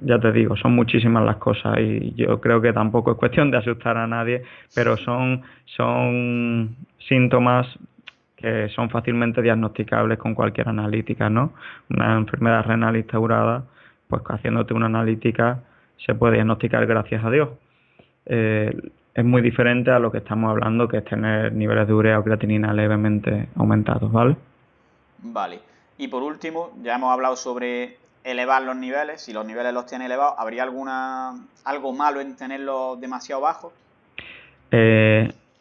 ya te digo, son muchísimas las cosas y yo creo que tampoco es cuestión de asustar a nadie, pero son síntomas que son fácilmente diagnosticables con cualquier analítica, ¿no? Una enfermedad renal instaurada, pues haciéndote una analítica se puede diagnosticar, gracias a Dios. Es muy diferente a lo que estamos hablando, que es tener niveles de urea o creatinina levemente aumentados, ¿vale? Vale. Y por último, ya hemos hablado sobre elevar los niveles. Si los niveles los tiene elevados, ¿habría algo malo en tenerlos demasiado bajos?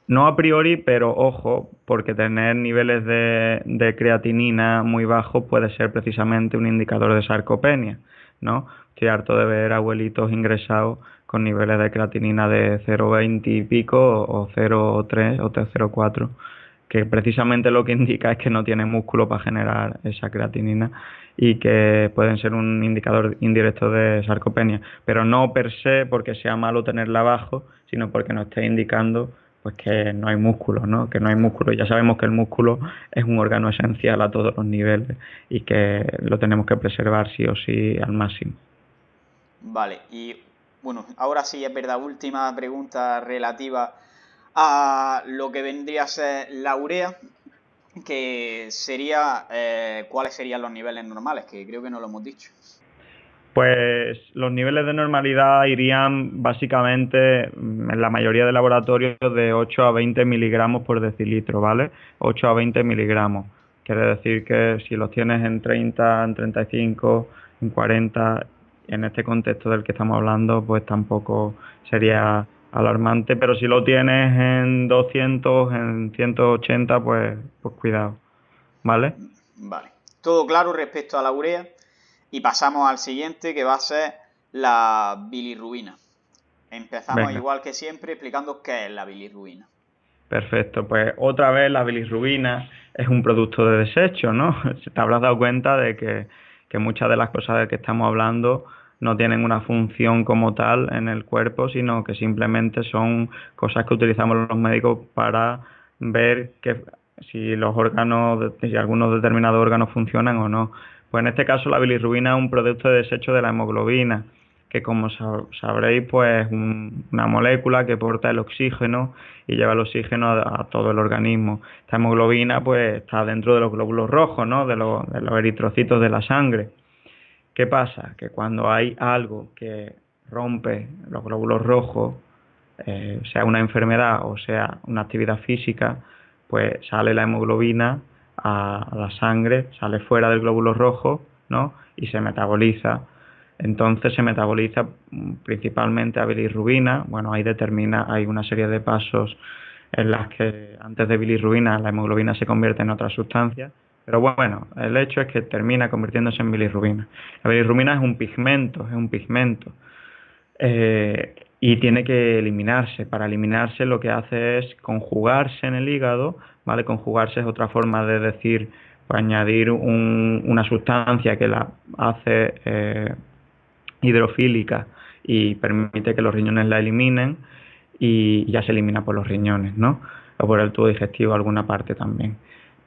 No a priori, pero ojo, porque tener niveles de creatinina muy bajos puede ser precisamente un indicador de sarcopenia, ¿no? Estoy harto de ver abuelitos ingresados con niveles de creatinina de 0,20 y pico o 0,3 o 0,4, que precisamente lo que indica es que no tiene músculo para generar esa creatinina y que pueden ser un indicador indirecto de sarcopenia, pero no per se porque sea malo tenerla abajo, sino porque nos esté indicando pues que no hay músculo, ¿no? Que no hay músculo. Ya sabemos que el músculo es un órgano esencial a todos los niveles y que lo tenemos que preservar sí o sí al máximo. Vale, y bueno, ahora sí es verdad, última pregunta relativa a lo que vendría a ser la urea, que sería, ¿cuáles serían los niveles normales? Que creo que no lo hemos dicho. Pues los niveles de normalidad irían básicamente en la mayoría de laboratorios de 8 a 20 miligramos por decilitro, ¿vale? 8 a 20 miligramos. Quiere decir que si los tienes en 30, en 35, en 40, en este contexto del que estamos hablando, pues tampoco sería alarmante, pero si lo tienes en 200, en 180, pues cuidado, ¿vale? Vale, todo claro respecto a la urea. Y pasamos al siguiente, que va a ser la bilirrubina. Empezamos Venga. igual que siempre explicando qué es la bilirrubina. Perfecto, pues otra vez la bilirrubina es un producto de desecho, ¿no? Te habrás dado cuenta de que muchas de las cosas de que estamos hablando no tienen una función como tal en el cuerpo, sino que simplemente son cosas que utilizamos los médicos para ver que si los órganos, si algunos determinados órganos funcionan o no. Pues en este caso la bilirrubina es un producto de desecho de la hemoglobina, que como sabréis, pues es una molécula que porta el oxígeno y lleva el oxígeno a todo el organismo. Esta hemoglobina pues está dentro de los glóbulos rojos, ¿no? De los eritrocitos de la sangre. ¿Qué pasa? Que cuando hay algo que rompe los glóbulos rojos, sea una enfermedad o sea una actividad física, pues sale la hemoglobina a la sangre, sale fuera del glóbulo rojo, ¿no? Y se metaboliza. Entonces se metaboliza principalmente a bilirrubina. Bueno, hay una serie de pasos en las que antes de bilirrubina la hemoglobina se convierte en otra sustancia. Pero bueno, el hecho es que termina convirtiéndose en bilirrubina. La bilirrubina es un pigmento. Y tiene que eliminarse. Para eliminarse lo que hace es conjugarse en el hígado, ¿vale? Conjugarse es otra forma de decir, pues, añadir una sustancia que la hace hidrofílica y permite que los riñones la eliminen y ya se elimina por los riñones, ¿no? O por el tubo digestivo alguna parte también.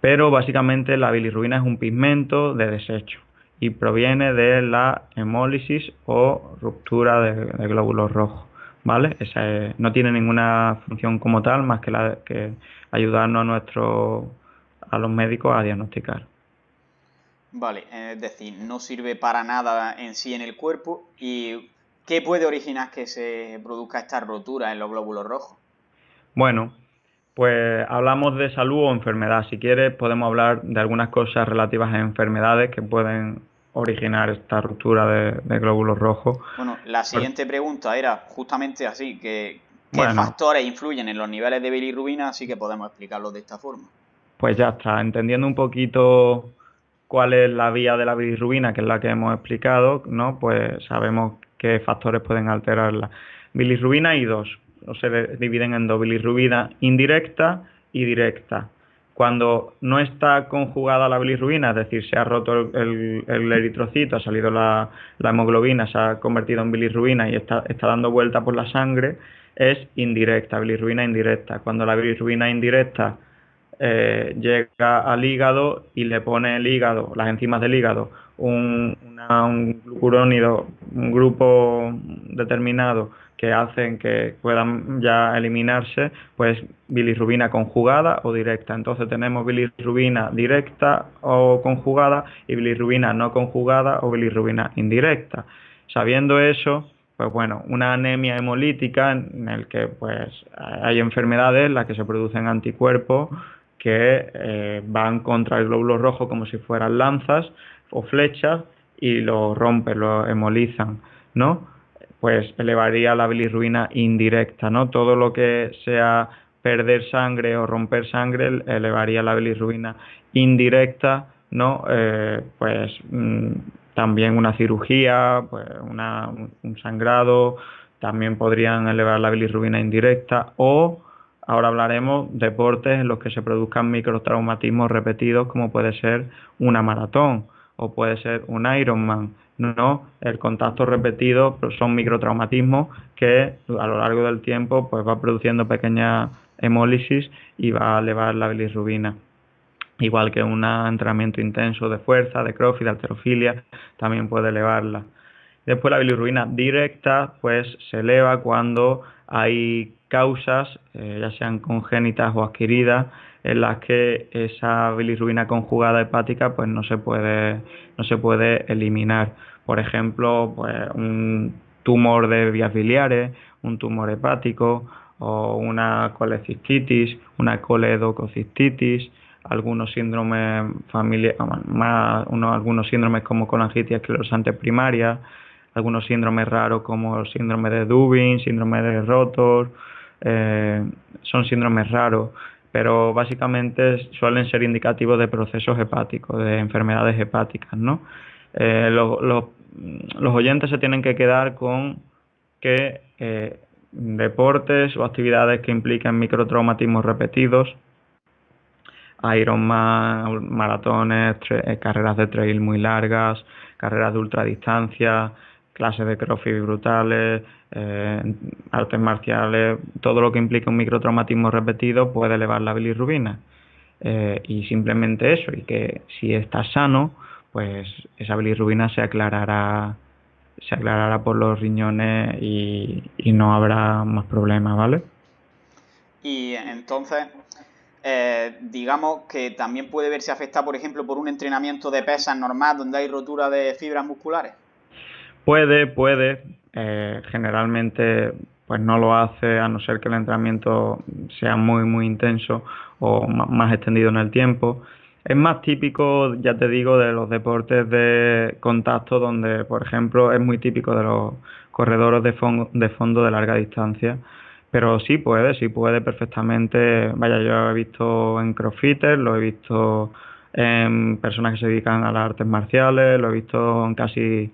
Pero básicamente la bilirrubina es un pigmento de desecho y proviene de la hemólisis o ruptura de glóbulos rojos, ¿vale? No tiene ninguna función como tal más que la que ayudarnos a los médicos a diagnosticar. Vale, es decir, no sirve para nada en sí en el cuerpo. ¿Y qué puede originar que se produzca esta rotura en los glóbulos rojos? Bueno, pues hablamos de salud o enfermedad. Si quieres, podemos hablar de algunas cosas relativas a enfermedades que pueden originar esta ruptura de glóbulos rojos. Bueno, la siguiente pregunta era justamente así, ¿qué Bueno, factores influyen en los niveles de bilirrubina? Así que podemos explicarlo de esta forma. pues ya está. Entendiendo un poquito cuál es la vía de la bilirrubina, que es la que hemos explicado, ¿no? Pues sabemos qué factores pueden alterarla. Bilirrubina hay dos, o se dividen en dos, bilirrubina indirecta y directa. Cuando no está conjugada la bilirrubina, es decir, se ha roto el eritrocito, ha salido la hemoglobina, se ha convertido en bilirrubina y está dando vuelta por la sangre, es indirecta, bilirrubina indirecta. Cuando la bilirrubina indirecta llega al hígado y le pone el hígado, las enzimas del hígado, un glucurónido, un grupo determinado que hacen que puedan ya eliminarse, pues bilirrubina conjugada o directa. Entonces tenemos bilirrubina directa o conjugada y bilirrubina no conjugada o bilirrubina indirecta. Sabiendo eso, pues bueno, una anemia hemolítica en el que pues hay enfermedades en las que se producen anticuerpos que van contra el glóbulo rojo como si fueran lanzas o flechas y lo rompen, lo hemolizan, ¿no? Pues elevaría la bilirrubina indirecta, ¿no? Todo lo que sea perder sangre o romper sangre elevaría la bilirrubina indirecta, ¿no? También una cirugía, pues un sangrado, también podrían elevar la bilirrubina indirecta o ahora hablaremos de deportes en los que se produzcan microtraumatismos repetidos como puede ser una maratón o puede ser un Ironman. No, el contacto repetido son microtraumatismos que a lo largo del tiempo pues va produciendo pequeñas hemólisis y va a elevar la bilirrubina. Igual que un entrenamiento intenso de fuerza, de crossfit, de halterofilia, también puede elevarla. Después la bilirrubina directa pues se eleva cuando hay causas, ya sean congénitas o adquiridas, en las que esa bilirrubina conjugada hepática pues no se puede eliminar. Por ejemplo, pues un tumor de vías biliares, un tumor hepático o una colecistitis, una coledococistitis, algunos síndromes algunos síndromes como colangitis esclerosante primaria, algunos síndromes raros como el síndrome de Dubin, síndrome de Rotor, son síndromes raros, pero básicamente suelen ser indicativos de procesos hepáticos, de enfermedades hepáticas, ¿no? Los oyentes se tienen que quedar con que deportes o actividades que impliquen microtraumatismos repetidos, Ironman, maratones, carreras de trail muy largas, carreras de ultradistancia, clases de crossfit brutales, artes marciales, todo lo que implique un microtraumatismo repetido puede elevar la bilirrubina. Y simplemente eso, y que si está sano, pues esa bilirrubina se aclarará por los riñones y no habrá más problemas, ¿vale? Y entonces, digamos que también puede verse afectada, por ejemplo, por un entrenamiento de pesas normal donde hay rotura de fibras musculares. Puede. Generalmente pues no lo hace a no ser que el entrenamiento sea muy intenso o más extendido en el tiempo. Es más típico, ya te digo, de los deportes de contacto donde, por ejemplo, es muy típico de los corredores de fondo de larga distancia. Pero sí puede perfectamente. Vaya, yo he visto en crossfitters, lo he visto en personas que se dedican a las artes marciales, lo he visto en casi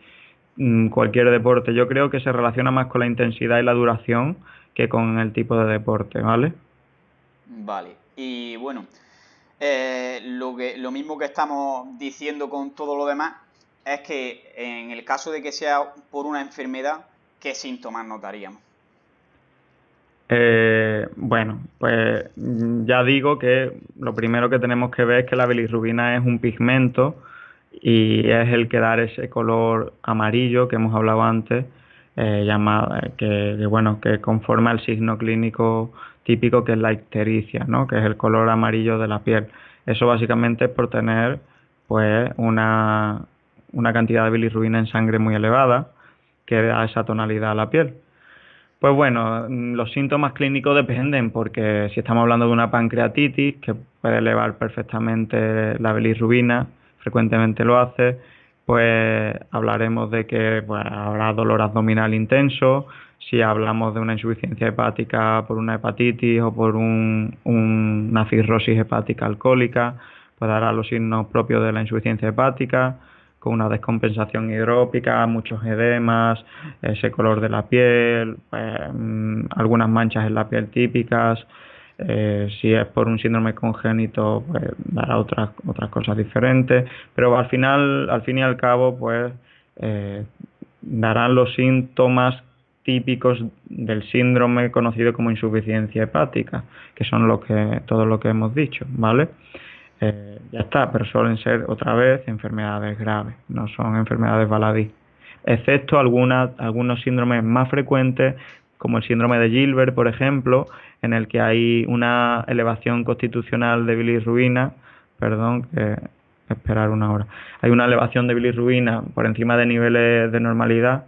cualquier deporte. Yo creo que se relaciona más con la intensidad y la duración que con el tipo de deporte, ¿vale? Vale, y bueno, lo mismo que estamos diciendo con todo lo demás es que en el caso de que sea por una enfermedad, ¿qué síntomas notaríamos? Bueno, pues ya digo que lo primero que tenemos que ver es que la bilirrubina es un pigmento y es el que da ese color amarillo que hemos hablado antes, que conforma el signo clínico típico, que es la ictericia, ¿no? Que es el color amarillo de la piel. Eso básicamente es por tener pues una cantidad de bilirrubina en sangre muy elevada que da esa tonalidad a la piel. Pues bueno, los síntomas clínicos dependen, porque si estamos hablando de una pancreatitis, que puede elevar perfectamente la bilirrubina, frecuentemente lo hace, pues hablaremos de que pues, habrá dolor abdominal intenso. Si hablamos de una insuficiencia hepática por una hepatitis o por una cirrosis hepática alcohólica, pues dará los signos propios de la insuficiencia hepática, con una descompensación hidrópica, muchos edemas, ese color de la piel, pues, algunas manchas en la piel típicas. Si es por un síndrome congénito, pues dará otras cosas diferentes, pero al fin y al cabo, pues darán los síntomas típicos del síndrome conocido como insuficiencia hepática, que son todo lo que hemos dicho, ¿vale? Ya está, pero suelen ser otra vez enfermedades graves, no son enfermedades baladí, excepto algunos síndromes más frecuentes, como el síndrome de Gilbert, por ejemplo, en el que hay una elevación constitucional de bilirrubina, perdón, esperar una hora, hay una elevación de bilirrubina por encima de niveles de normalidad,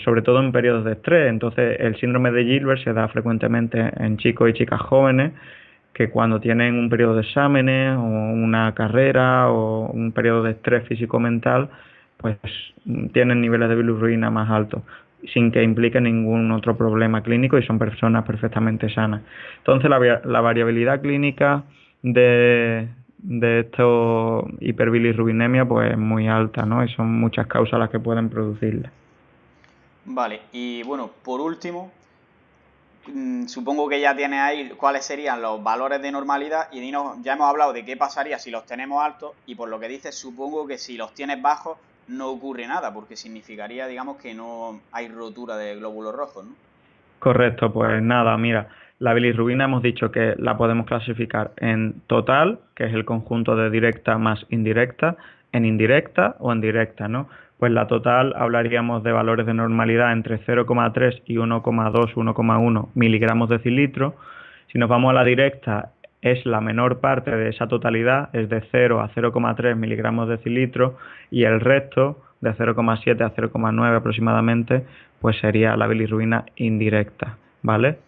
sobre todo en periodos de estrés. Entonces, el síndrome de Gilbert se da frecuentemente en chicos y chicas jóvenes que cuando tienen un periodo de exámenes o una carrera o un periodo de estrés físico-mental, pues tienen niveles de bilirrubina más altos, sin que implique ningún otro problema clínico y son personas perfectamente sanas. Entonces, la variabilidad clínica de esto hiperbilirrubinemia pues es muy alta, ¿no? Y son muchas causas las que pueden producirla. Vale, y bueno, por último, supongo que ya tienes ahí cuáles serían los valores de normalidad y dinos, ya hemos hablado de qué pasaría si los tenemos altos y por lo que dices, supongo que si los tienes bajos no ocurre nada, porque significaría, digamos, que no hay rotura de glóbulos rojos, ¿no? Correcto, pues nada, mira, la bilirrubina hemos dicho que la podemos clasificar en total, que es el conjunto de directa más indirecta, en indirecta o en directa, ¿no? Pues la total hablaríamos de valores de normalidad entre 0,3 y 1,2, 1,1 miligramos decilitro. Si nos vamos a la directa, es la menor parte de esa totalidad, es de 0 a 0,3 miligramos decilitro, y el resto, de 0,7 a 0,9 aproximadamente, pues sería la bilirrubina indirecta, ¿vale?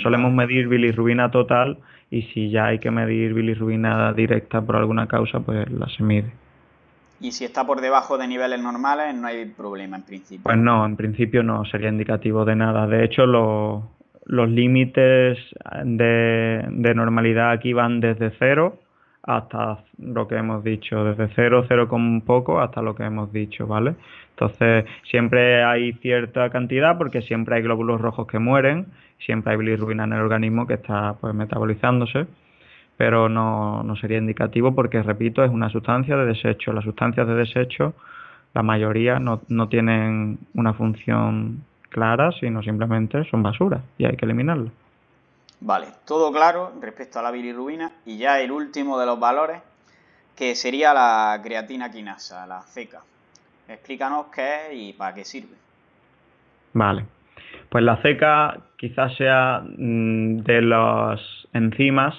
Solemos medir bilirrubina total y si ya hay que medir bilirrubina directa por alguna causa, pues la se mide. Y si está por debajo de niveles normales, no hay problema en principio. Pues no, en principio no sería indicativo de nada. De hecho, los límites de normalidad aquí van desde 0 hasta lo que hemos dicho, desde 0, 0 con un poco hasta lo que hemos dicho, ¿vale? Entonces, siempre hay cierta cantidad porque siempre hay glóbulos rojos que mueren, siempre hay bilirrubina en el organismo que está pues metabolizándose, pero no sería indicativo porque, repito, es una sustancia de desecho. Las sustancias de desecho, la mayoría no tienen una función clara, sino simplemente son basura y hay que eliminarlas. Vale, todo claro respecto a la bilirrubina y ya el último de los valores, que sería la creatina quinasa, la CK. Explícanos qué es y para qué sirve. Vale, pues la CK quizás sea de las enzimas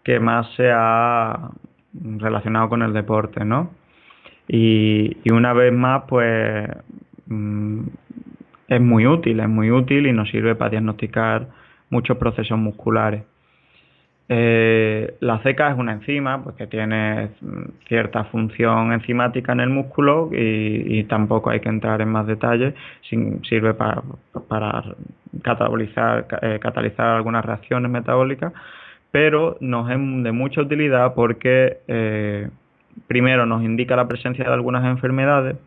que más se ha relacionado con el deporte, ¿no? Y una vez más, pues es muy útil y nos sirve para diagnosticar muchos procesos musculares. La CK es una enzima pues, que tiene cierta función enzimática en el músculo y tampoco hay que entrar en más detalles. Sirve para catalizar algunas reacciones metabólicas, pero nos es de mucha utilidad porque primero nos indica la presencia de algunas enfermedades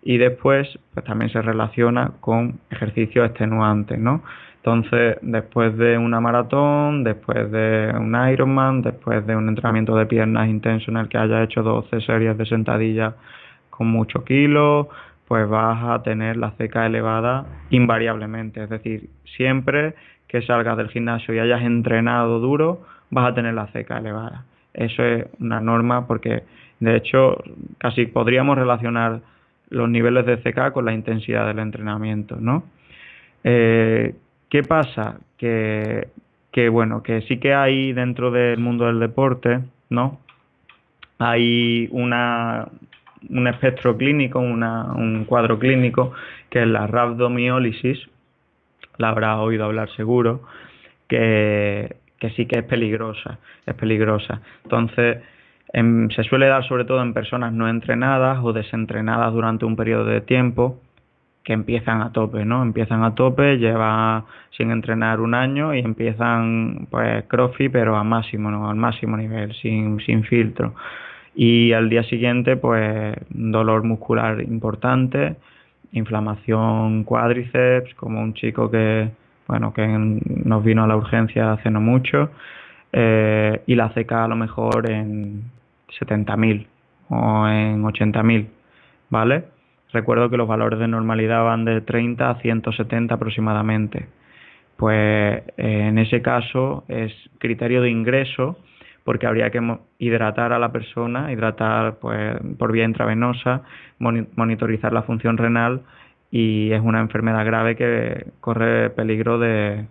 y después pues también se relaciona con ejercicios extenuantes, ¿no? Entonces, después de una maratón, después de un Ironman, después de un entrenamiento de piernas intenso en el que haya hecho 12 series de sentadillas con muchos kilos, pues vas a tener la CK elevada invariablemente. Es decir, siempre que salgas del gimnasio y hayas entrenado duro, vas a tener la CK elevada. Eso es una norma porque, de hecho, casi podríamos relacionar los niveles de CK con la intensidad del entrenamiento, ¿no? ¿Qué pasa? Que bueno, que sí que hay dentro del mundo del deporte, ¿no? Hay un espectro clínico, un cuadro clínico, que es la rhabdomiólisis, la habrás oído hablar seguro, que sí que es peligrosa, Entonces, se suele dar sobre todo en personas no entrenadas o desentrenadas durante un periodo de tiempo, que empiezan a tope, ¿no? Empiezan a tope, llevan sin entrenar un año y empiezan pues crossfit, pero a máximo, ¿no? Al máximo nivel, sin filtro. Y al día siguiente, pues dolor muscular importante, inflamación cuádriceps, como un chico que bueno, que nos vino a la urgencia hace no mucho, y la CK a lo mejor en 70.000 o en 80.000, ¿vale? Recuerdo que los valores de normalidad van de 30 a 170 aproximadamente. Pues en ese caso es criterio de ingreso, porque habría que hidratar a la persona, hidratar pues por vía intravenosa, monitorizar la función renal, y es una enfermedad grave que corre peligro de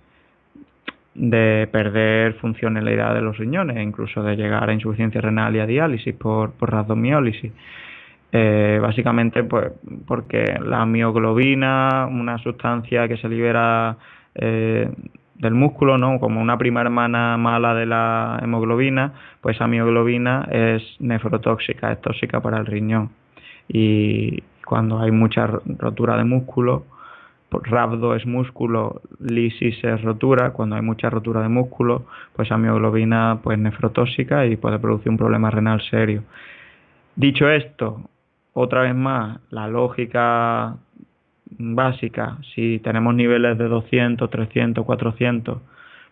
perder funcionalidad de los riñones, incluso de llegar a insuficiencia renal y a diálisis por rhabdomiólisis. Básicamente pues porque la mioglobina, una sustancia que se libera del músculo, ¿no? Como una prima hermana mala de la hemoglobina, pues esa mioglobina es nefrotóxica, es tóxica para el riñón. Y cuando hay mucha rotura de músculo, rhabdo es músculo, lisis es rotura, cuando hay mucha rotura de músculo, pues esa mioglobina pues nefrotóxica y puede producir un problema renal serio. Dicho esto, otra vez más, la lógica básica, si tenemos niveles de 200, 300, 400,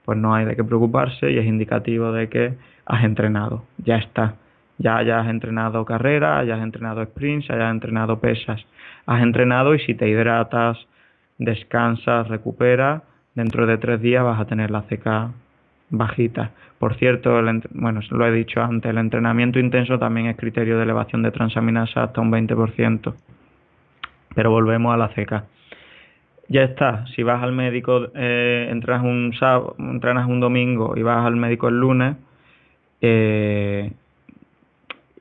pues no hay de qué preocuparse y es indicativo de que has entrenado, ya está. Ya hayas entrenado carrera, hayas entrenado sprints, hayas entrenado pesas, has entrenado, y si te hidratas, descansas, recuperas, dentro de 3 días vas a tener la CK bajita. Por cierto, bueno, lo he dicho antes, el entrenamiento intenso también es criterio de elevación de transaminasa hasta un 20%. Pero volvemos a la CK. Ya está, si vas al médico, entrenas un sábado, entrenas un domingo y vas al médico el lunes,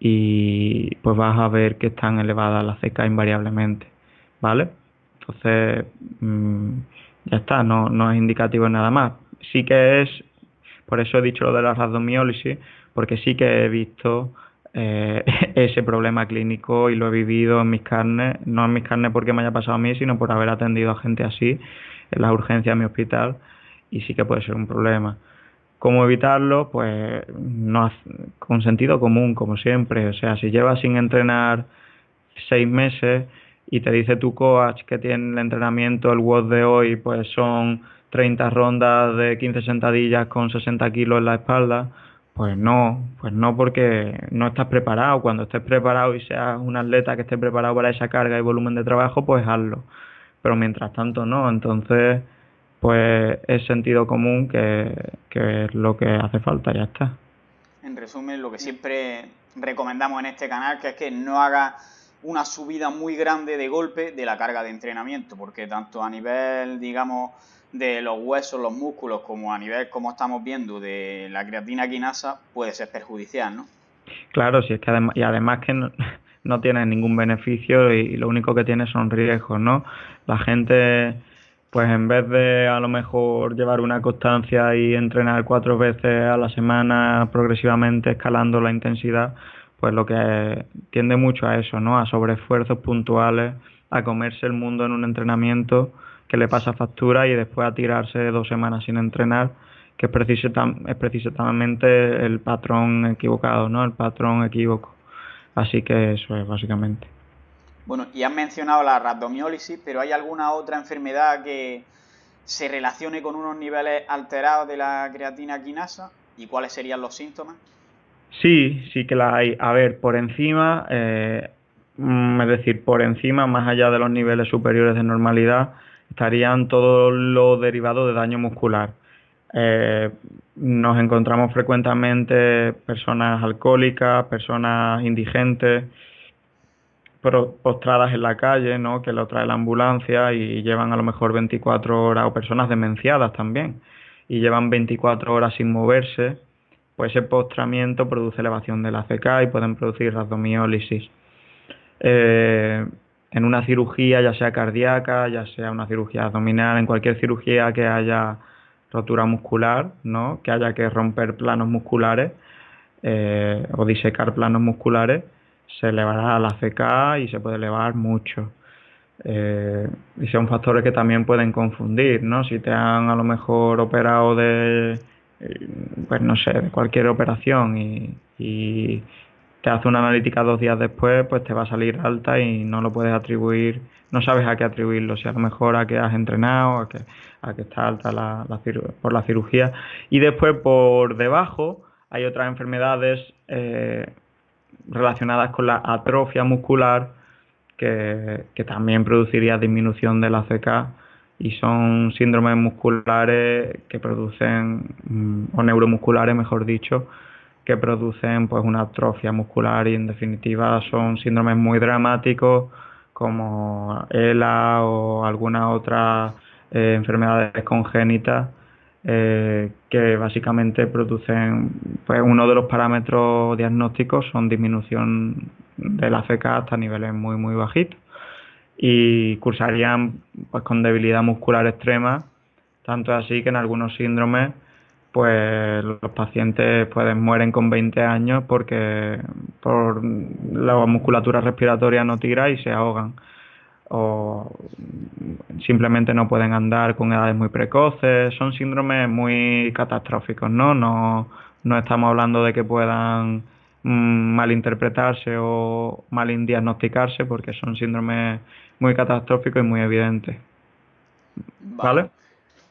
y pues vas a ver que están elevadas las CK invariablemente, ¿vale? Entonces, ya está, no es indicativo nada más. Sí que es, por eso he dicho lo de la rhabdomiólisis, porque sí que he visto ese problema clínico y lo he vivido en mis carnes, no en mis carnes porque me haya pasado a mí, sino por haber atendido a gente así en las urgencias de mi hospital, y sí que puede ser un problema. ¿Cómo evitarlo? Pues no, con sentido común, como siempre. O sea, si llevas sin entrenar 6 meses y te dice tu coach que tiene el entrenamiento, el WOD de hoy, pues son 30 rondas de 15 sentadillas con 60 kilos en la espalda, pues no porque no estás preparado. Cuando estés preparado y seas un atleta que esté preparado para esa carga y volumen de trabajo, pues hazlo. Pero mientras tanto no, entonces pues es sentido común que es lo que hace falta, ya está. En resumen, lo que siempre recomendamos en este canal, que es que no haga una subida muy grande de golpe de la carga de entrenamiento, porque tanto a nivel, digamos, de los huesos, los músculos, como a nivel, como estamos viendo, de la creatina quinasa, puede ser perjudicial, ¿no? Claro, sí, es que además que no tiene ningún beneficio y lo único que tiene son riesgos, ¿no? La gente, pues en vez de a lo mejor llevar una constancia y entrenar 4 veces a la semana progresivamente escalando la intensidad, pues lo que tiende mucho a eso, ¿no? A sobreesfuerzos puntuales, a comerse el mundo en un entrenamiento que le pasa factura y después a tirarse 2 semanas sin entrenar, que es precisamente el patrón equivocado, ¿no? El patrón equívoco. Así que eso es básicamente. Bueno, y has mencionado la rhabdomiólisis, pero ¿hay alguna otra enfermedad que se relacione con unos niveles alterados de la creatina quinasa? ¿Y cuáles serían los síntomas? Sí que la hay. A ver, por encima, es decir, por encima, más allá de los niveles superiores de normalidad, estarían todos los derivados de daño muscular. Nos encontramos frecuentemente personas alcohólicas, personas indigentes, postradas en la calle, ¿no? Que lo trae la ambulancia y llevan a lo mejor 24 horas, o personas demenciadas también, y llevan 24 horas sin moverse. Pues ese postramiento produce elevación de la CK y pueden producir rhabdomiólisis. En una cirugía, ya sea cardíaca, ya sea una cirugía abdominal, en cualquier cirugía que haya rotura muscular, ¿no? Que haya que romper planos musculares o disecar planos musculares, se elevará la CK y se puede elevar mucho. Y son factores que también pueden confundir, ¿no? Si te han a lo mejor operado pues no sé, de cualquier operación y te hace una analítica 2 días después, pues te va a salir alta y no lo puedes atribuir no sabes a qué atribuirlo, si a lo mejor a que has entrenado, a que está alta por la cirugía. Y después por debajo hay otras enfermedades relacionadas con la atrofia muscular que también produciría disminución del ACK y son síndromes musculares que producen, o neuromusculares mejor dicho, que producen pues una atrofia muscular y en definitiva son síndromes muy dramáticos como ELA o algunas otras enfermedades congénitas que básicamente producen, pues uno de los parámetros diagnósticos son disminución del ACK hasta niveles muy bajitos y cursarían pues con debilidad muscular extrema, tanto así que en algunos síndromes pues los pacientes mueren con 20 años porque por la musculatura respiratoria no tira y se ahogan o simplemente no pueden andar con edades muy precoces. Son síndromes muy catastróficos, ¿no? No estamos hablando de que puedan malinterpretarse o mal diagnosticarse porque son síndromes muy catastróficos y muy evidentes. Vale. ¿Vale?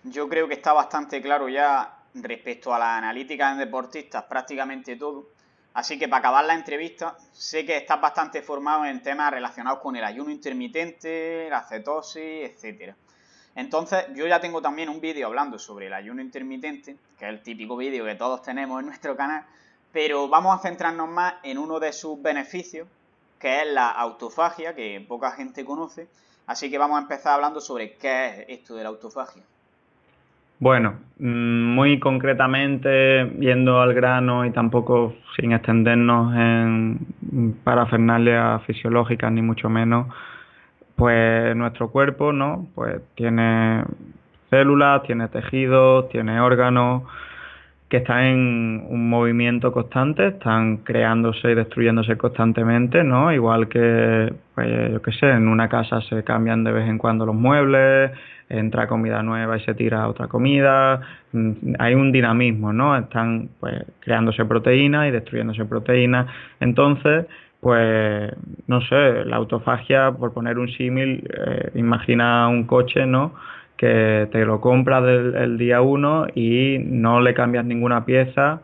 Yo creo que está bastante claro ya respecto a la analítica en deportistas prácticamente todo. Así que para acabar la entrevista, sé que estás bastante formado en temas relacionados con el ayuno intermitente, la cetosis, etcétera. Entonces, yo ya tengo también un vídeo hablando sobre el ayuno intermitente, que es el típico vídeo que todos tenemos en nuestro canal, pero vamos a centrarnos más en uno de sus beneficios, que es la autofagia, que poca gente conoce. Así que vamos a empezar hablando sobre qué es esto de la autofagia. Bueno, muy concretamente, yendo al grano y tampoco sin extendernos en parafernalias fisiológicas ni mucho menos, pues nuestro cuerpo, ¿no? Pues tiene células, tiene tejidos, tiene órganos que están en un movimiento constante, están creándose y destruyéndose constantemente, ¿no? Igual que, pues, yo qué sé, en una casa se cambian de vez en cuando los muebles, entra comida nueva y se tira otra comida, hay un dinamismo, ¿no? Están, pues, creándose proteínas y destruyéndose proteínas. Entonces, pues, no sé, la autofagia, por poner un símil, imagina un coche, ¿no? Que te lo compras el día 1 y no le cambias ninguna pieza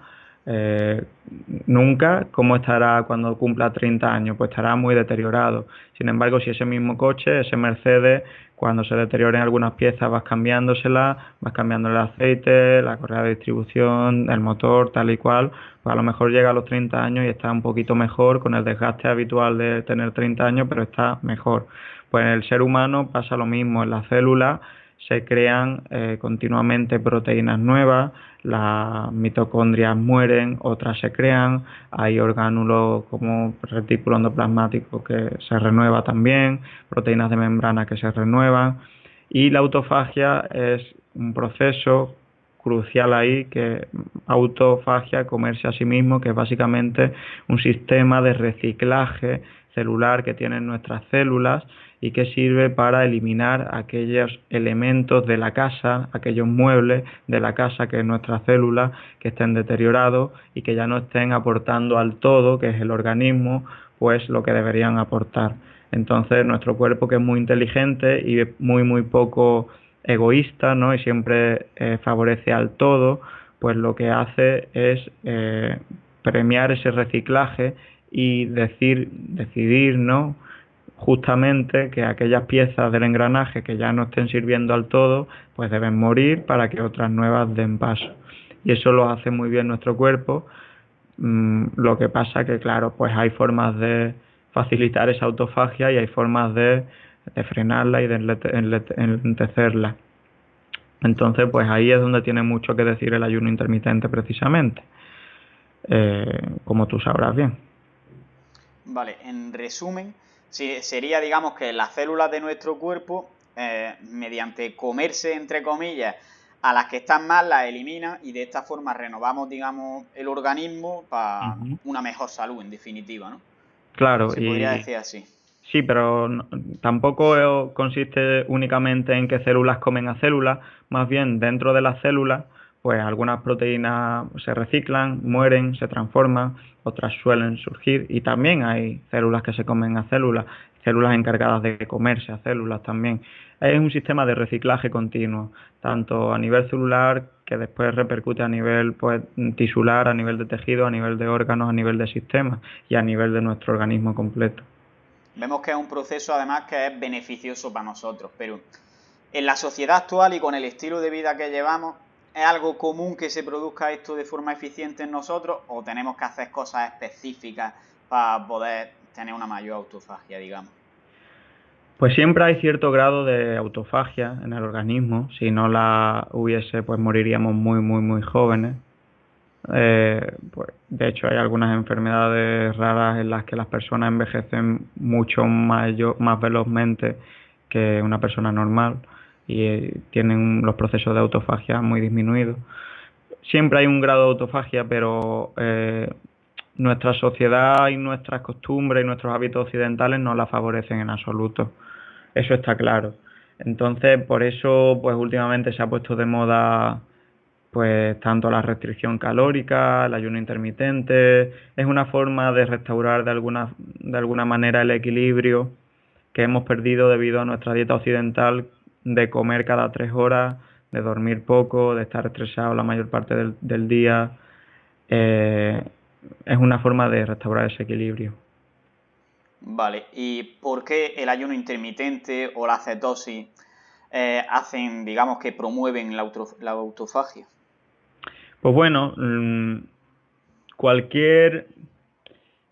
nunca. ¿Cómo estará cuando cumpla 30 años? Pues estará muy deteriorado. Sin embargo, si ese mismo coche, ese Mercedes, cuando se deterioren algunas piezas vas cambiándoselas, vas cambiando el aceite, la correa de distribución, el motor, tal y cual, pues a lo mejor llega a los 30 años y está un poquito mejor con el desgaste habitual de tener 30 años, pero está mejor. Pues en el ser humano pasa lo mismo, en las células se crean continuamente proteínas nuevas, las mitocondrias mueren, otras se crean, hay orgánulos como retículo endoplasmático que se renueva también, proteínas de membrana que se renuevan y la autofagia es un proceso crucial ahí, que autofagia, comerse a sí mismo, que es básicamente un sistema de reciclaje celular que tienen nuestras células y que sirve para eliminar aquellos elementos de la casa, aquellos muebles de la casa que es nuestra célula, que estén deteriorados y que ya no estén aportando al todo, que es el organismo, pues lo que deberían aportar. Entonces nuestro cuerpo, que es muy inteligente y muy poco egoísta, ¿no? Y siempre favorece al todo, pues lo que hace es premiar ese reciclaje y decidir, ¿no? Justamente que aquellas piezas del engranaje que ya no estén sirviendo al todo, pues deben morir para que otras nuevas den paso. Y eso lo hace muy bien nuestro cuerpo. Lo que pasa que, claro, pues hay formas de facilitar esa autofagia y hay formas de frenarla y de enlentecerla. Entonces, pues ahí es donde tiene mucho que decir el ayuno intermitente precisamente, como tú sabrás bien. Vale, en resumen, sería, digamos, que las células de nuestro cuerpo, mediante comerse, entre comillas, a las que están mal, las elimina y de esta forma renovamos, digamos, el organismo para una mejor salud, en definitiva, ¿no? Claro, Se podría decir así. Sí, pero tampoco consiste únicamente en que células comen a células, más bien dentro de las células, pues algunas proteínas se reciclan, mueren, se transforman, otras suelen surgir y también hay células que se comen a células, células encargadas de comerse a células también. Es un sistema de reciclaje continuo, tanto a nivel celular, que después repercute a nivel pues, tisular, a nivel de tejido, a nivel de órganos, a nivel de sistemas y a nivel de nuestro organismo completo. Vemos que es un proceso además que es beneficioso para nosotros, pero en la sociedad actual y con el estilo de vida que llevamos, ¿es algo común que se produzca esto de forma eficiente en nosotros o tenemos que hacer cosas específicas para poder tener una mayor autofagia, digamos? Pues siempre hay cierto grado de autofagia en el organismo. Si no la hubiese, pues moriríamos muy, muy, muy jóvenes. Pues, de hecho, hay algunas enfermedades raras en las que las personas envejecen mucho más velozmente que una persona normal y tienen los procesos de autofagia muy disminuidos. Siempre hay un grado de autofagia, pero nuestra sociedad y nuestras costumbres y nuestros hábitos occidentales no la favorecen en absoluto. Eso está claro. Entonces, por eso, pues últimamente se ha puesto de moda pues tanto la restricción calórica, el ayuno intermitente. Es una forma de restaurar de alguna manera el equilibrio que hemos perdido debido a nuestra dieta occidental de comer cada 3 horas, de dormir poco, de estar estresado la mayor parte del día. Es una forma de restaurar ese equilibrio. Vale, ¿y por qué el ayuno intermitente o la cetosis hacen, digamos, que promueven la autofagia? Pues bueno, cualquier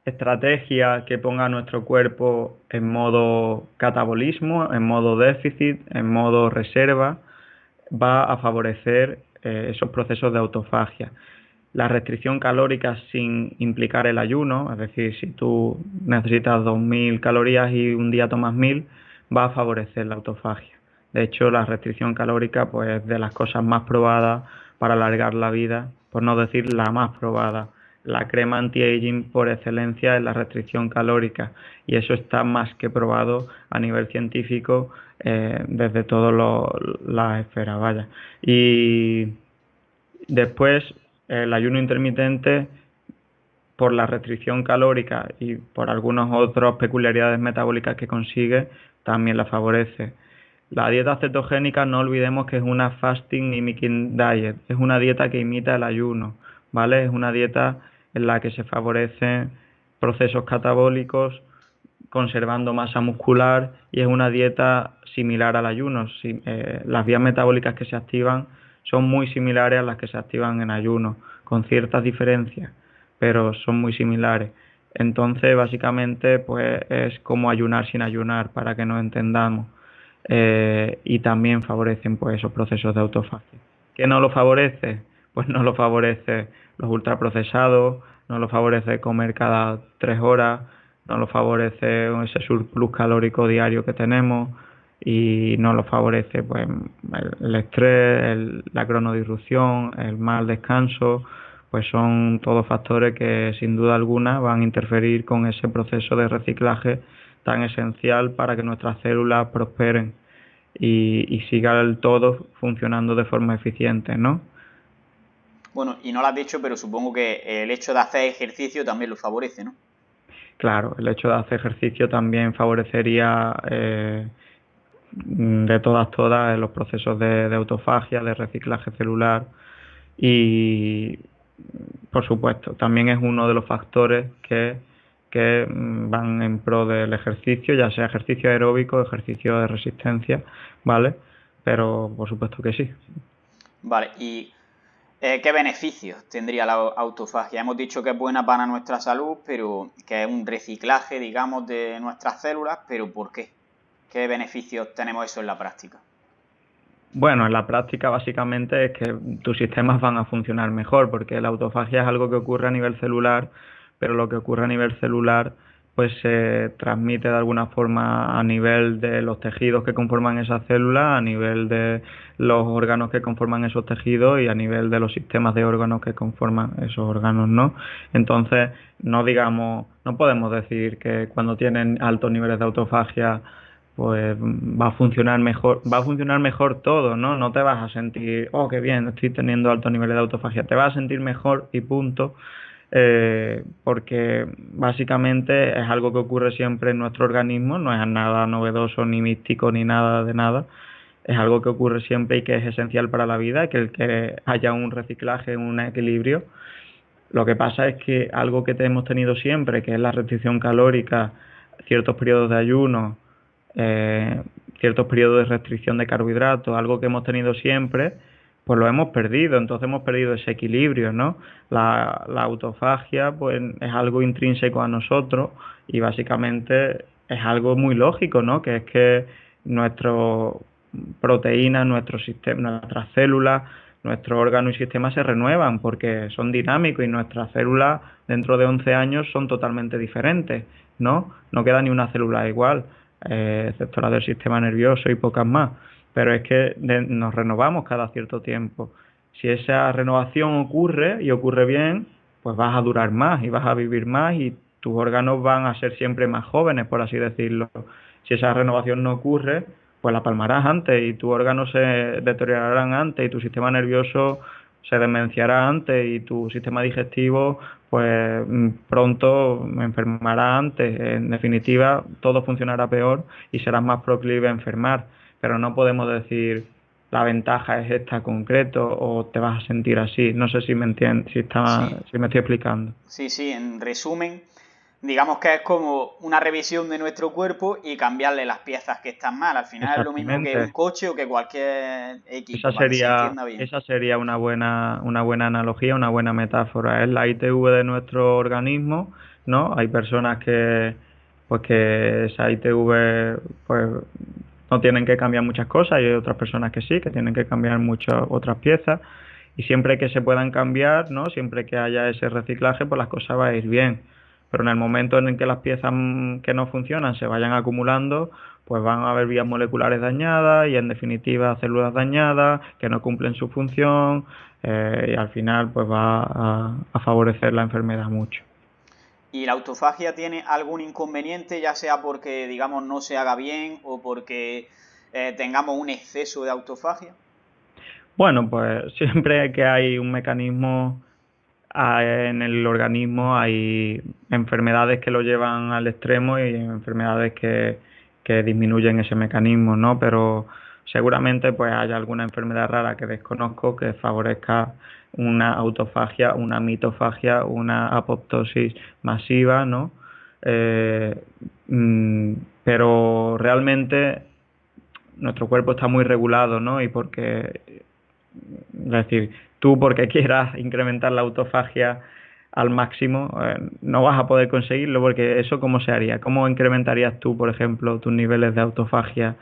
estrategia que ponga a nuestro cuerpo en modo catabolismo, en modo déficit, en modo reserva, va a favorecer esos procesos de autofagia. La restricción calórica sin implicar el ayuno, es decir, si tú necesitas 2000 calorías y un día tomas 1000, va a favorecer la autofagia. De hecho, la restricción calórica pues, es de las cosas más probadas para alargar la vida, por no decir la más probada. La crema anti-aging por excelencia es la restricción calórica y eso está más que probado a nivel científico desde todas las esferas, vaya. Y después el ayuno intermitente, por la restricción calórica y por algunas otras peculiaridades metabólicas que consigue, también la favorece. La dieta cetogénica, no olvidemos que es una fasting mimicking diet, es una dieta que imita el ayuno, ¿vale? Es una dieta en la que se favorecen procesos catabólicos conservando masa muscular y es una dieta similar al ayuno. Las vías metabólicas que se activan son muy similares a las que se activan en ayuno, con ciertas diferencias, pero son muy similares. Entonces, básicamente, pues es como ayunar sin ayunar, para que nos entendamos. Y también favorecen pues esos procesos de autofagia. ¿Qué no lo favorece? Pues no lo favorece los ultraprocesados, no lo favorece comer cada 3 horas, no lo favorece ese surplus calórico diario que tenemos y no lo favorece pues el estrés, la cronodisrupción, el mal descanso, pues son todos factores que sin duda alguna van a interferir con ese proceso de reciclaje tan esencial para que nuestras células prosperen y siga el todo funcionando de forma eficiente, ¿no? Bueno, y no lo has dicho, pero supongo que el hecho de hacer ejercicio también lo favorece, ¿no? Claro, el hecho de hacer ejercicio también favorecería de todas los procesos de autofagia, de reciclaje celular y, por supuesto, también es uno de los factores que van en pro del ejercicio, ya sea ejercicio aeróbico, ejercicio de resistencia, ¿vale? Pero por supuesto que sí. Vale, ¿y qué beneficios tendría la autofagia? Hemos dicho que es buena para nuestra salud, pero que es un reciclaje, digamos, de nuestras células, pero ¿por qué? ¿Qué beneficios tenemos eso en la práctica? Bueno, en la práctica básicamente es que tus sistemas van a funcionar mejor, porque la autofagia es algo que ocurre a nivel celular, pero lo que ocurre a nivel celular pues se transmite de alguna forma a nivel de los tejidos que conforman esas células, a nivel de los órganos que conforman esos tejidos y a nivel de los sistemas de órganos que conforman esos órganos, ¿no? Entonces, no podemos decir que cuando tienen altos niveles de autofagia pues va a funcionar mejor todo, ¿no? No te vas a sentir, oh, qué bien, estoy teniendo altos niveles de autofagia, te vas a sentir mejor y punto, porque básicamente es algo que ocurre siempre en nuestro organismo, no es nada novedoso ni místico ni nada de nada, es algo que ocurre siempre y que es esencial para la vida, que el que haya un reciclaje, un equilibrio. Lo que pasa es que algo que hemos tenido siempre, que es la restricción calórica, ciertos periodos de ayuno, eh, ciertos periodos de restricción de carbohidratos, algo que hemos tenido siempre, pues lo hemos perdido, entonces hemos perdido ese equilibrio, ¿no? La autofagia pues es algo intrínseco a nosotros y básicamente es algo muy lógico, ¿no? Que es que nuestras proteínas, nuestro sistema, nuestras células, nuestros órganos y sistemas se renuevan porque son dinámicos y nuestras células dentro de 11 años son totalmente diferentes, ¿no? No queda ni una célula igual, excepto la del sistema nervioso y pocas más. Pero es que nos renovamos cada cierto tiempo. Si esa renovación ocurre y ocurre bien, pues vas a durar más y vas a vivir más y tus órganos van a ser siempre más jóvenes, por así decirlo. Si esa renovación no ocurre, pues la palmarás antes y tus órganos se deteriorarán antes y tu sistema nervioso se demenciará antes y tu sistema digestivo pues pronto enfermará antes. En definitiva, todo funcionará peor y serás más proclive a enfermar. Pero no podemos decir la ventaja es esta concreto o te vas a sentir así. No sé si me entiendes, Sí, si me estoy explicando. sí, en resumen, digamos que es como una revisión de nuestro cuerpo y cambiarle las piezas que están mal. Al final es lo mismo que un Exactamente. coche o que cualquier equipo, para que se entienda bien. Esa sería una buena analogía, una buena metáfora. Es la ITV de nuestro organismo, ¿no? Hay personas pues que esa ITV, pues no tienen que cambiar muchas cosas y hay otras personas que sí, que tienen que cambiar muchas otras piezas. Y siempre que se puedan cambiar, ¿no? Siempre que haya ese reciclaje, pues las cosas van a ir bien. Pero en el momento en el que las piezas que no funcionan se vayan acumulando, pues van a haber vías moleculares dañadas y en definitiva células dañadas que no cumplen su función y al final pues va a favorecer la enfermedad mucho. ¿Y la autofagia tiene algún inconveniente, ya sea porque, digamos, no se haga bien o porque tengamos un exceso de autofagia? Bueno, pues siempre que hay un mecanismo en el organismo hay enfermedades que lo llevan al extremo y enfermedades que disminuyen ese mecanismo, ¿no? Pero seguramente pues haya alguna enfermedad rara que desconozco que favorezca una autofagia, una mitofagia, una apoptosis masiva, ¿no? Eh, mm, pero realmente nuestro cuerpo está muy regulado, ¿no? Y porque, es decir, tú porque quieras incrementar la autofagia al máximo, no vas a poder conseguirlo porque eso cómo se haría, cómo incrementarías tú, por ejemplo, tus niveles de autofagia,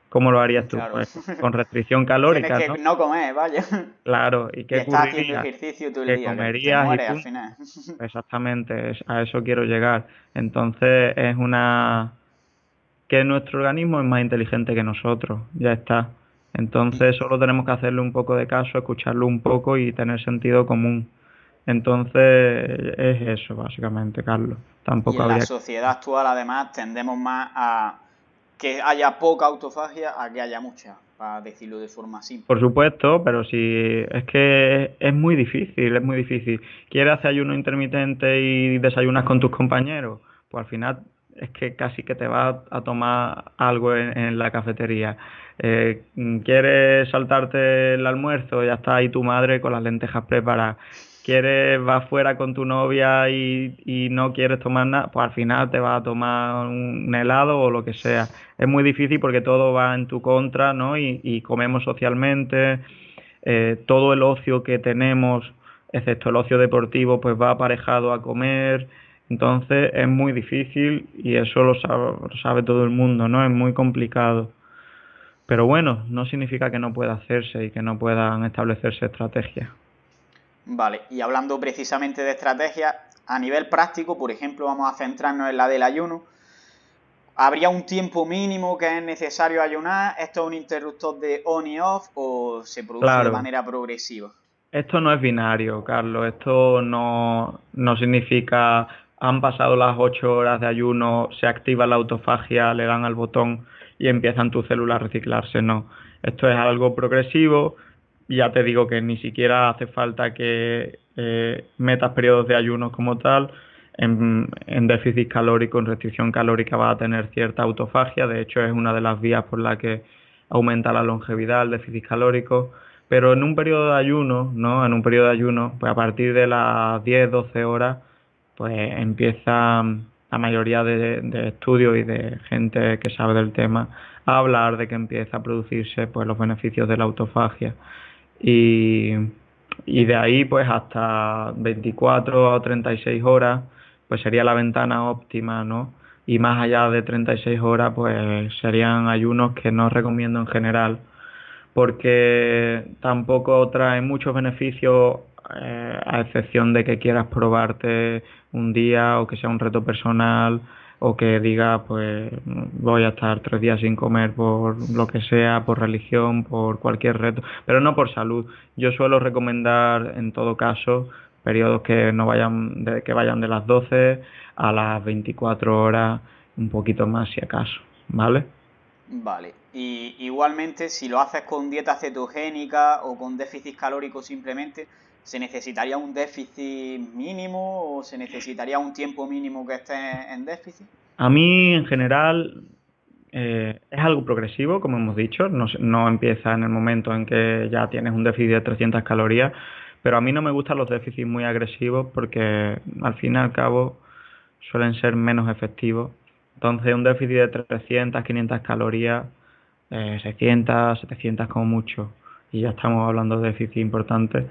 cómo lo harías tú, Claro. pues con restricción Tienes calórica, que ¿no? no comer, vaya. Claro, ¿y Y qué estás haciendo ocurriría? ejercicio todo el Que día, que te comerías y mueres al punto. final. Exactamente, a eso quiero llegar. Entonces es que nuestro organismo es más inteligente que nosotros, ya está. Y, Entonces solo tenemos que hacerle un poco de caso, escucharlo un poco y tener sentido común. Entonces es eso, básicamente, Carlos. y Tampoco en la habría... sociedad actual, además, tendemos más a que haya poca autofagia a que haya mucha, para decirlo de forma simple. Por supuesto, pero si es que es muy difícil, es muy difícil. ¿Quieres hacer ayuno intermitente y desayunas con tus compañeros? Pues al final es que casi que te vas a tomar algo en la cafetería. ¿Quieres saltarte el almuerzo? Ya está ahí tu madre con las lentejas preparadas. ¿Quieres, vas fuera con tu novia y no quieres tomar nada? Pues al final te vas a tomar un helado o lo que sea. Es muy difícil porque todo va en tu contra, ¿no? Y comemos socialmente, todo el ocio que tenemos, excepto el ocio deportivo, pues va aparejado a comer. Entonces es muy difícil y eso lo sabe todo el mundo, ¿no? Es muy complicado. Pero bueno, no significa que no pueda hacerse y que no puedan establecerse estrategias. Vale, y hablando precisamente de estrategias, a nivel práctico, por ejemplo, vamos a centrarnos en la del ayuno. ¿Habría un tiempo mínimo que es necesario ayunar? ¿Esto es un interruptor de on y off o se produce de Claro, manera progresiva? esto no es binario, Carlos. Esto no significa han pasado las 8 horas de ayuno, se activa la autofagia, le dan al botón y empiezan tus células a reciclarse. No. Esto es algo progresivo. ya te digo que ni siquiera hace falta que metas periodos de ayunos como tal. En déficit calórico, en restricción calórica vas a tener cierta autofagia, de hecho es una de las vías por la que aumenta la longevidad, el déficit calórico, pero en un periodo de ayuno, ¿no? En un periodo de ayuno, pues a partir de las 10-12 horas, pues empieza la mayoría de estudios y de gente que sabe del tema a hablar de que empieza a producirse pues los beneficios de la autofagia. Y, y de ahí pues hasta 24 o 36 horas pues sería la ventana óptima, ¿no? Y más allá de 36 horas pues serían ayunos que no recomiendo en general porque tampoco trae muchos beneficios, a excepción de que quieras probarte un día o que sea un reto personal o que digas pues voy a estar 3 días sin comer por lo que sea, por religión, por cualquier reto, pero no por salud. Yo suelo recomendar en todo caso periodos que no vayan que vayan de las 12 a las 24 horas, un poquito más si acaso, ¿vale? Vale. Y igualmente, si lo haces con dieta cetogénica o con déficit calórico simplemente, ¿se necesitaría un déficit mínimo o se necesitaría un tiempo mínimo que estés en déficit? A mí, en general, es algo progresivo, como hemos dicho, no empieza en el momento en que ya tienes un déficit de 300 calorías, pero a mí no me gustan los déficits muy agresivos porque al fin y al cabo suelen ser menos efectivos. Entonces, un déficit de 300, 500 calorías, 600, 700 como mucho, y ya estamos hablando de déficit importantes,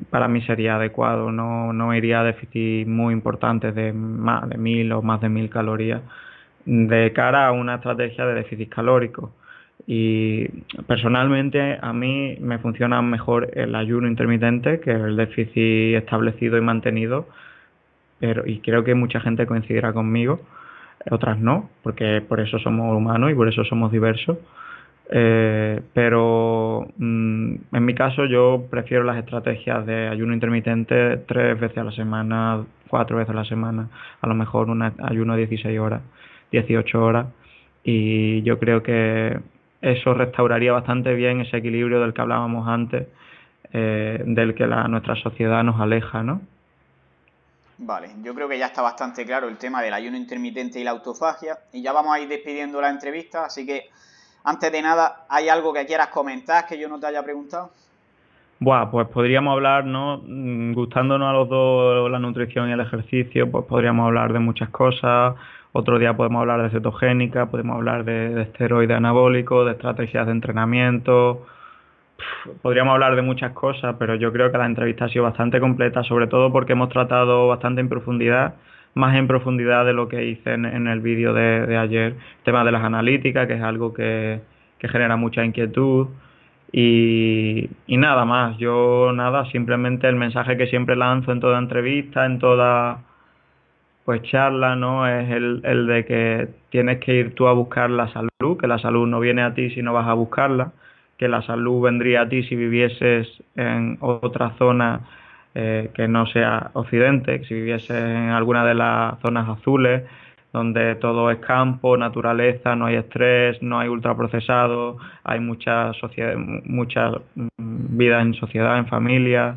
para mí sería adecuado, no iría a déficit muy importantes de más de 1000 o más de 1000 calorías de cara a una estrategia de déficit calórico. Y personalmente a mí me funciona mejor el ayuno intermitente que el déficit establecido y mantenido, pero y creo que mucha gente coincidirá conmigo, otras no, porque por eso somos humanos y por eso somos diversos. Pero en mi caso yo prefiero las estrategias de ayuno intermitente 3 veces a la semana, 4 veces a la semana, a lo mejor un ayuno de 16 horas, 18 horas, y yo creo que eso restauraría bastante bien ese equilibrio del que hablábamos antes, del que nuestra sociedad nos aleja, ¿no? Vale, yo creo que ya está bastante claro el tema del ayuno intermitente y la autofagia. Y ya vamos a ir despidiendo la entrevista, así que antes de nada, ¿hay algo que quieras comentar que yo no te haya preguntado? Buah, pues podríamos hablar, ¿no? Gustándonos a los dos la nutrición y el ejercicio, pues podríamos hablar de muchas cosas. Otro día podemos hablar de cetogénica, podemos hablar de esteroides anabólicos, de estrategias de entrenamiento. Podríamos hablar de muchas cosas, pero yo creo que la entrevista ha sido bastante completa, sobre todo porque hemos tratado bastante en profundidad, más en profundidad de lo que hice en el vídeo de ayer, el tema de las analíticas, que es algo que genera mucha inquietud. Y nada más, yo nada, simplemente el mensaje que siempre lanzo en toda entrevista, en toda pues charla, ¿no? Es el de que tienes que ir tú a buscar la salud, que la salud no viene a ti si no vas a buscarla, que la salud vendría a ti si vivieses en otra zona, que no sea Occidente, que si vivieses en alguna de las zonas azules, donde todo es campo, naturaleza, no hay estrés, no hay ultraprocesados, hay mucha sociedad, mucha vida en sociedad, en familia,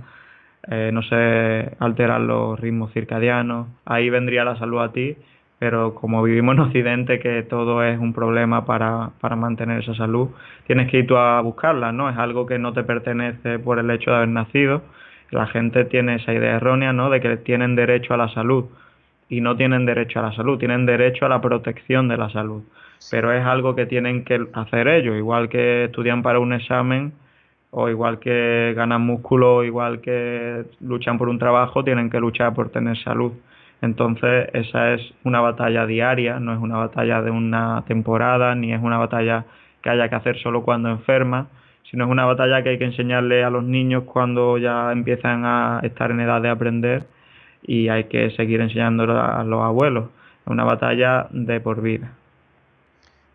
no se alteran los ritmos circadianos, ahí vendría la salud a ti, pero como vivimos en Occidente, que todo es un problema para mantener esa salud, tienes que ir tú a buscarla, ¿no? Es algo que no te pertenece por el hecho de haber nacido. La gente tiene esa idea errónea, ¿no? De que tienen derecho a la salud, y no tienen derecho a la salud, tienen derecho a la protección de la salud, Sí. pero es algo que tienen que hacer ellos, igual que estudian para un examen o igual que ganan músculo, igual que luchan por un trabajo, tienen que luchar por tener salud. Entonces, esa es una batalla diaria, no es una batalla de una temporada, ni es una batalla que haya que hacer solo cuando enferma, sino es una batalla que hay que enseñarle a los niños cuando ya empiezan a estar en edad de aprender, y hay que seguir enseñándolo a los abuelos. Es una batalla de por vida.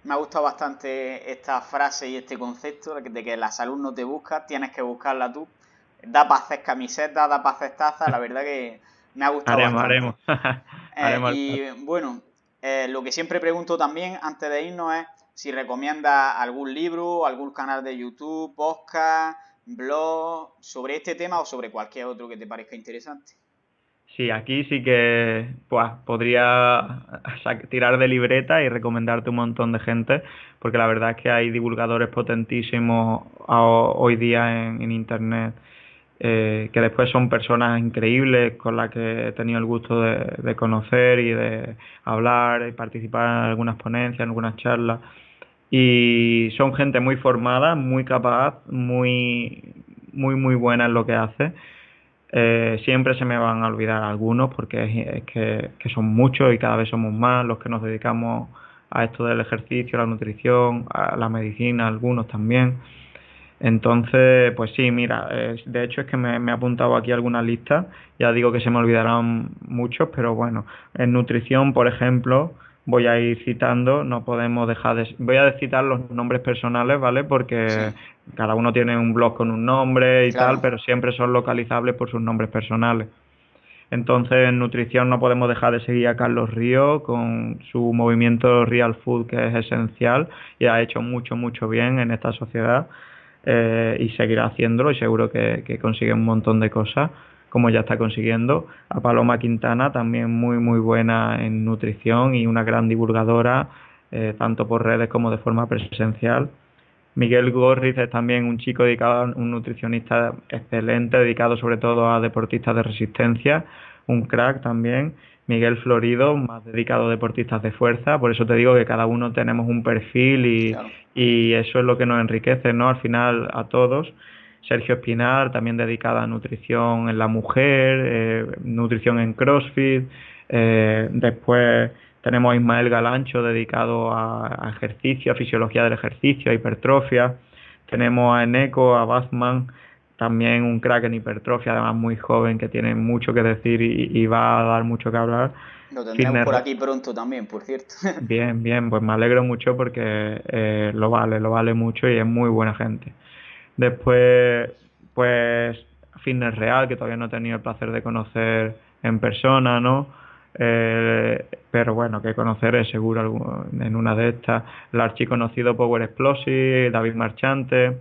Me ha gustado bastante esta frase y este concepto de que la salud no te busca, tienes que buscarla tú. Da para hacer camisetas, da para hacer tazas, la verdad que me ha gustado Haremos, bastante. haremos. Haremos. Y bueno, lo que siempre pregunto también antes de irnos es, si recomiendas algún libro, algún canal de YouTube, podcast, blog, sobre este tema o sobre cualquier otro que te parezca interesante. Sí, aquí sí que pues, podría tirar de libreta y recomendarte un montón de gente, porque la verdad es que hay divulgadores potentísimos hoy día en Internet, que después son personas increíbles con las que he tenido el gusto de conocer y de hablar y participar en algunas ponencias, en algunas charlas. Y son gente muy formada, muy capaz, muy buena en lo que hace. Siempre se me van a olvidar algunos porque es que son muchos y cada vez somos más los que nos dedicamos a esto del ejercicio, la nutrición, a la medicina, algunos también. Entonces, pues sí, mira, de hecho es que me he apuntado aquí algunas listas, ya digo que se me olvidarán muchos, pero bueno, en nutrición, por ejemplo, voy a ir citando, no podemos dejar de... Voy a citar los nombres personales, ¿vale? Porque Sí, cada uno tiene un blog con un nombre y tal, claro. pero siempre son localizables por sus nombres personales. Entonces, en nutrición no podemos dejar de seguir a Carlos Río con su movimiento Real Food, que es esencial y ha hecho mucho bien en esta sociedad, y seguirá haciéndolo y seguro que consigue un montón de cosas como ya está consiguiendo. A Paloma Quintana, también muy buena en nutrición y una gran divulgadora, tanto por redes como de forma presencial. Miguel Gorriz es también un chico dedicado, un nutricionista excelente, dedicado sobre todo a deportistas de resistencia, un crack también. Miguel Florido, más dedicado a deportistas de fuerza, por eso te digo que cada uno tenemos un perfil Claro. y eso es lo que nos enriquece, ¿no? Al final a todos. Sergio Espinar, también dedicada a nutrición en la mujer, nutrición en CrossFit. Después tenemos a Ismael Galancho, dedicado a ejercicio, a fisiología del ejercicio, a hipertrofia. Tenemos a Eneco, a Bazman, también un crack en hipertrofia, además muy joven, que tiene mucho que decir y va a dar mucho que hablar. Lo tendremos Fitness, por aquí pronto también, por cierto. bien, pues me alegro mucho porque lo vale mucho y es muy buena gente. Después, pues, Fitness Real, que todavía no he tenido el placer de conocer en persona, ¿no? Pero bueno, que conoceré seguro en una de estas. El archiconocido Power Explosive, David Marchante,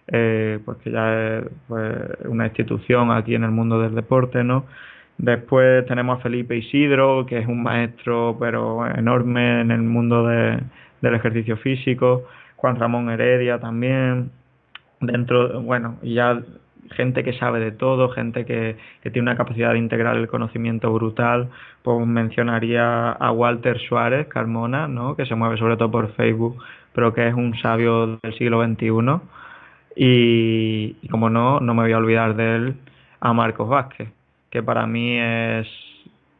pues que ya es pues, una institución aquí en el mundo del deporte, ¿no? Después tenemos a Felipe Isidro, que es un maestro pero enorme en el mundo del ejercicio físico. Juan Ramón Heredia también. Bueno, y ya gente que sabe de todo, gente que tiene una capacidad de integrar el conocimiento brutal. Pues mencionaría a Walter Suárez Carmona, ¿no? Que se mueve sobre todo por Facebook, pero que es un sabio del siglo XXI. Y como no me voy a olvidar de él, a Marcos Vázquez, que para mí es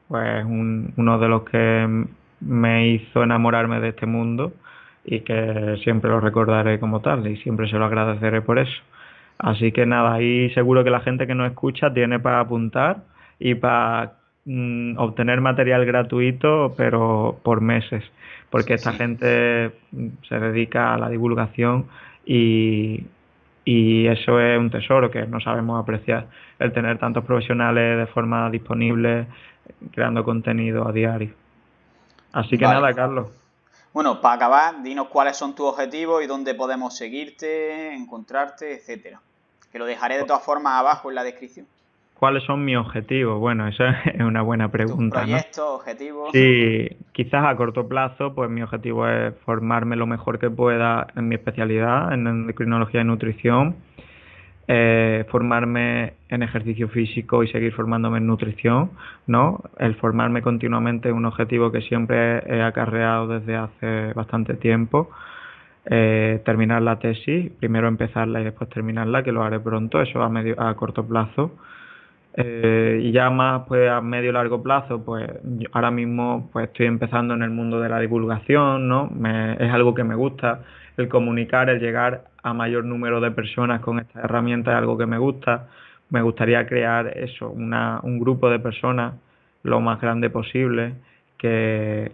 pues uno de los que me hizo enamorarme de este mundo y que siempre lo recordaré como tal y siempre se lo agradeceré por eso. Así que nada, ahí seguro que la gente que nos escucha tiene para apuntar y para obtener material gratuito, pero por meses, porque esta Sí. gente se dedica a la divulgación y, y eso es un tesoro que no sabemos apreciar, el tener tantos profesionales de forma disponible, creando contenido a diario. Así que Vale. nada, Carlos. Bueno, para acabar, dinos cuáles son tus objetivos y dónde podemos seguirte, encontrarte, etcétera. Que lo dejaré de todas formas abajo en la descripción. ¿Cuáles son mis objetivos? Bueno, esa es una buena Tus pregunta, ¿no? proyectos, objetivos. Sí, quizás a corto plazo, pues mi objetivo es formarme lo mejor que pueda en mi especialidad, en endocrinología y nutrición, formarme en ejercicio físico y seguir formándome en nutrición, ¿no? El formarme continuamente es un objetivo que siempre he acarreado desde hace bastante tiempo. Terminar la tesis, primero empezarla y después terminarla, que lo haré pronto, eso a corto plazo. Y ya más pues a medio y largo plazo, pues ahora mismo pues estoy empezando en el mundo de la divulgación, ¿no? Es algo que me gusta, el comunicar, el llegar a mayor número de personas con esta herramienta es algo que me gusta. Me gustaría crear eso, un grupo de personas lo más grande posible que,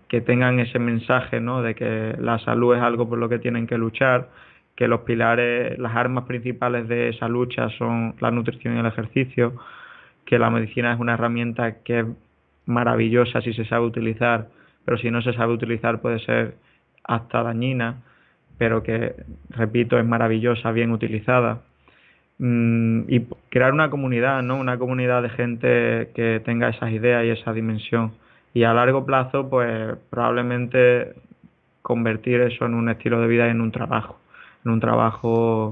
que tengan ese mensaje, ¿no? De que la salud es algo por lo que tienen que luchar, que los pilares, las armas principales de esa lucha son la nutrición y el ejercicio, que la medicina es una herramienta que es maravillosa si se sabe utilizar, pero si no se sabe utilizar puede ser hasta dañina, pero que, repito, es maravillosa, bien utilizada. Y crear una comunidad, ¿no? Una comunidad de gente que tenga esas ideas y esa dimensión. Y a largo plazo, pues probablemente convertir eso en un estilo de vida y en un trabajo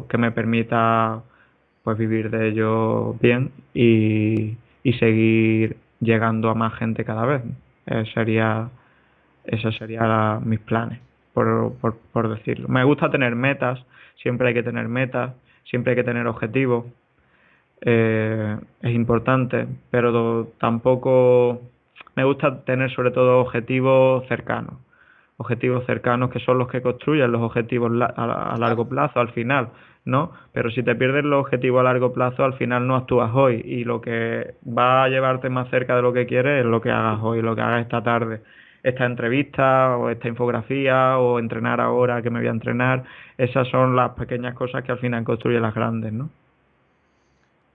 que me permita pues vivir de ello bien y seguir llegando a más gente cada vez. Sería, esos serían mis planes, por decirlo. Me gusta tener metas, siempre hay que tener metas, siempre hay que tener objetivos. Es importante, pero tampoco me gusta tener sobre todo objetivos cercanos que son los que construyen los objetivos a largo plazo al final, ¿no? Pero si te pierdes los objetivos a largo plazo, al final no actúas hoy y lo que va a llevarte más cerca de lo que quieres es lo que hagas hoy, lo que hagas esta tarde. Esta entrevista o esta infografía o entrenar ahora que me voy a entrenar, esas son las pequeñas cosas que al final construyen las grandes, ¿no?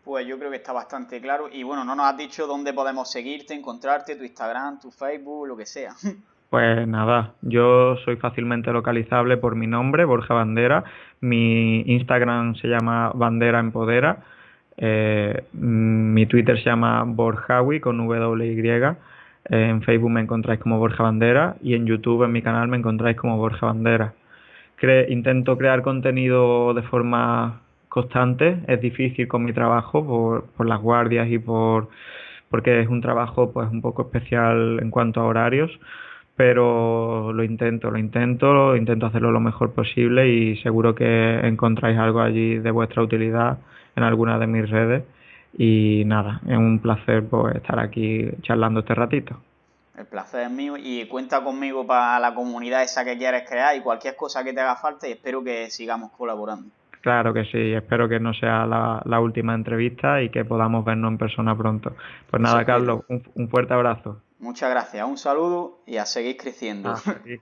Pues yo creo que está bastante claro. Y bueno, no nos has dicho dónde podemos seguirte, encontrarte, tu Instagram, tu Facebook, lo que sea. Pues nada, yo soy fácilmente localizable por mi nombre, Borja Bandera. Mi Instagram se llama Bandera Empodera. Mi Twitter se llama Borjawi con WY. En Facebook me encontráis como Borja Bandera y en YouTube en mi canal me encontráis como Borja Bandera. Intento crear contenido de forma constante. Es difícil con mi trabajo por las guardias y porque es un trabajo pues un poco especial en cuanto a horarios, pero intento hacerlo lo mejor posible y seguro que encontráis algo allí de vuestra utilidad en alguna de mis redes. Y nada, es un placer pues, estar aquí charlando este ratito. El placer es mío y cuenta conmigo para la comunidad esa que quieres crear y cualquier cosa que te haga falta y espero que sigamos colaborando. Claro que sí, espero que no sea la última entrevista y que podamos vernos en persona pronto. Pues Eso nada, espero. Carlos, un fuerte abrazo. Muchas gracias, un saludo y a seguir creciendo. Ah, sí.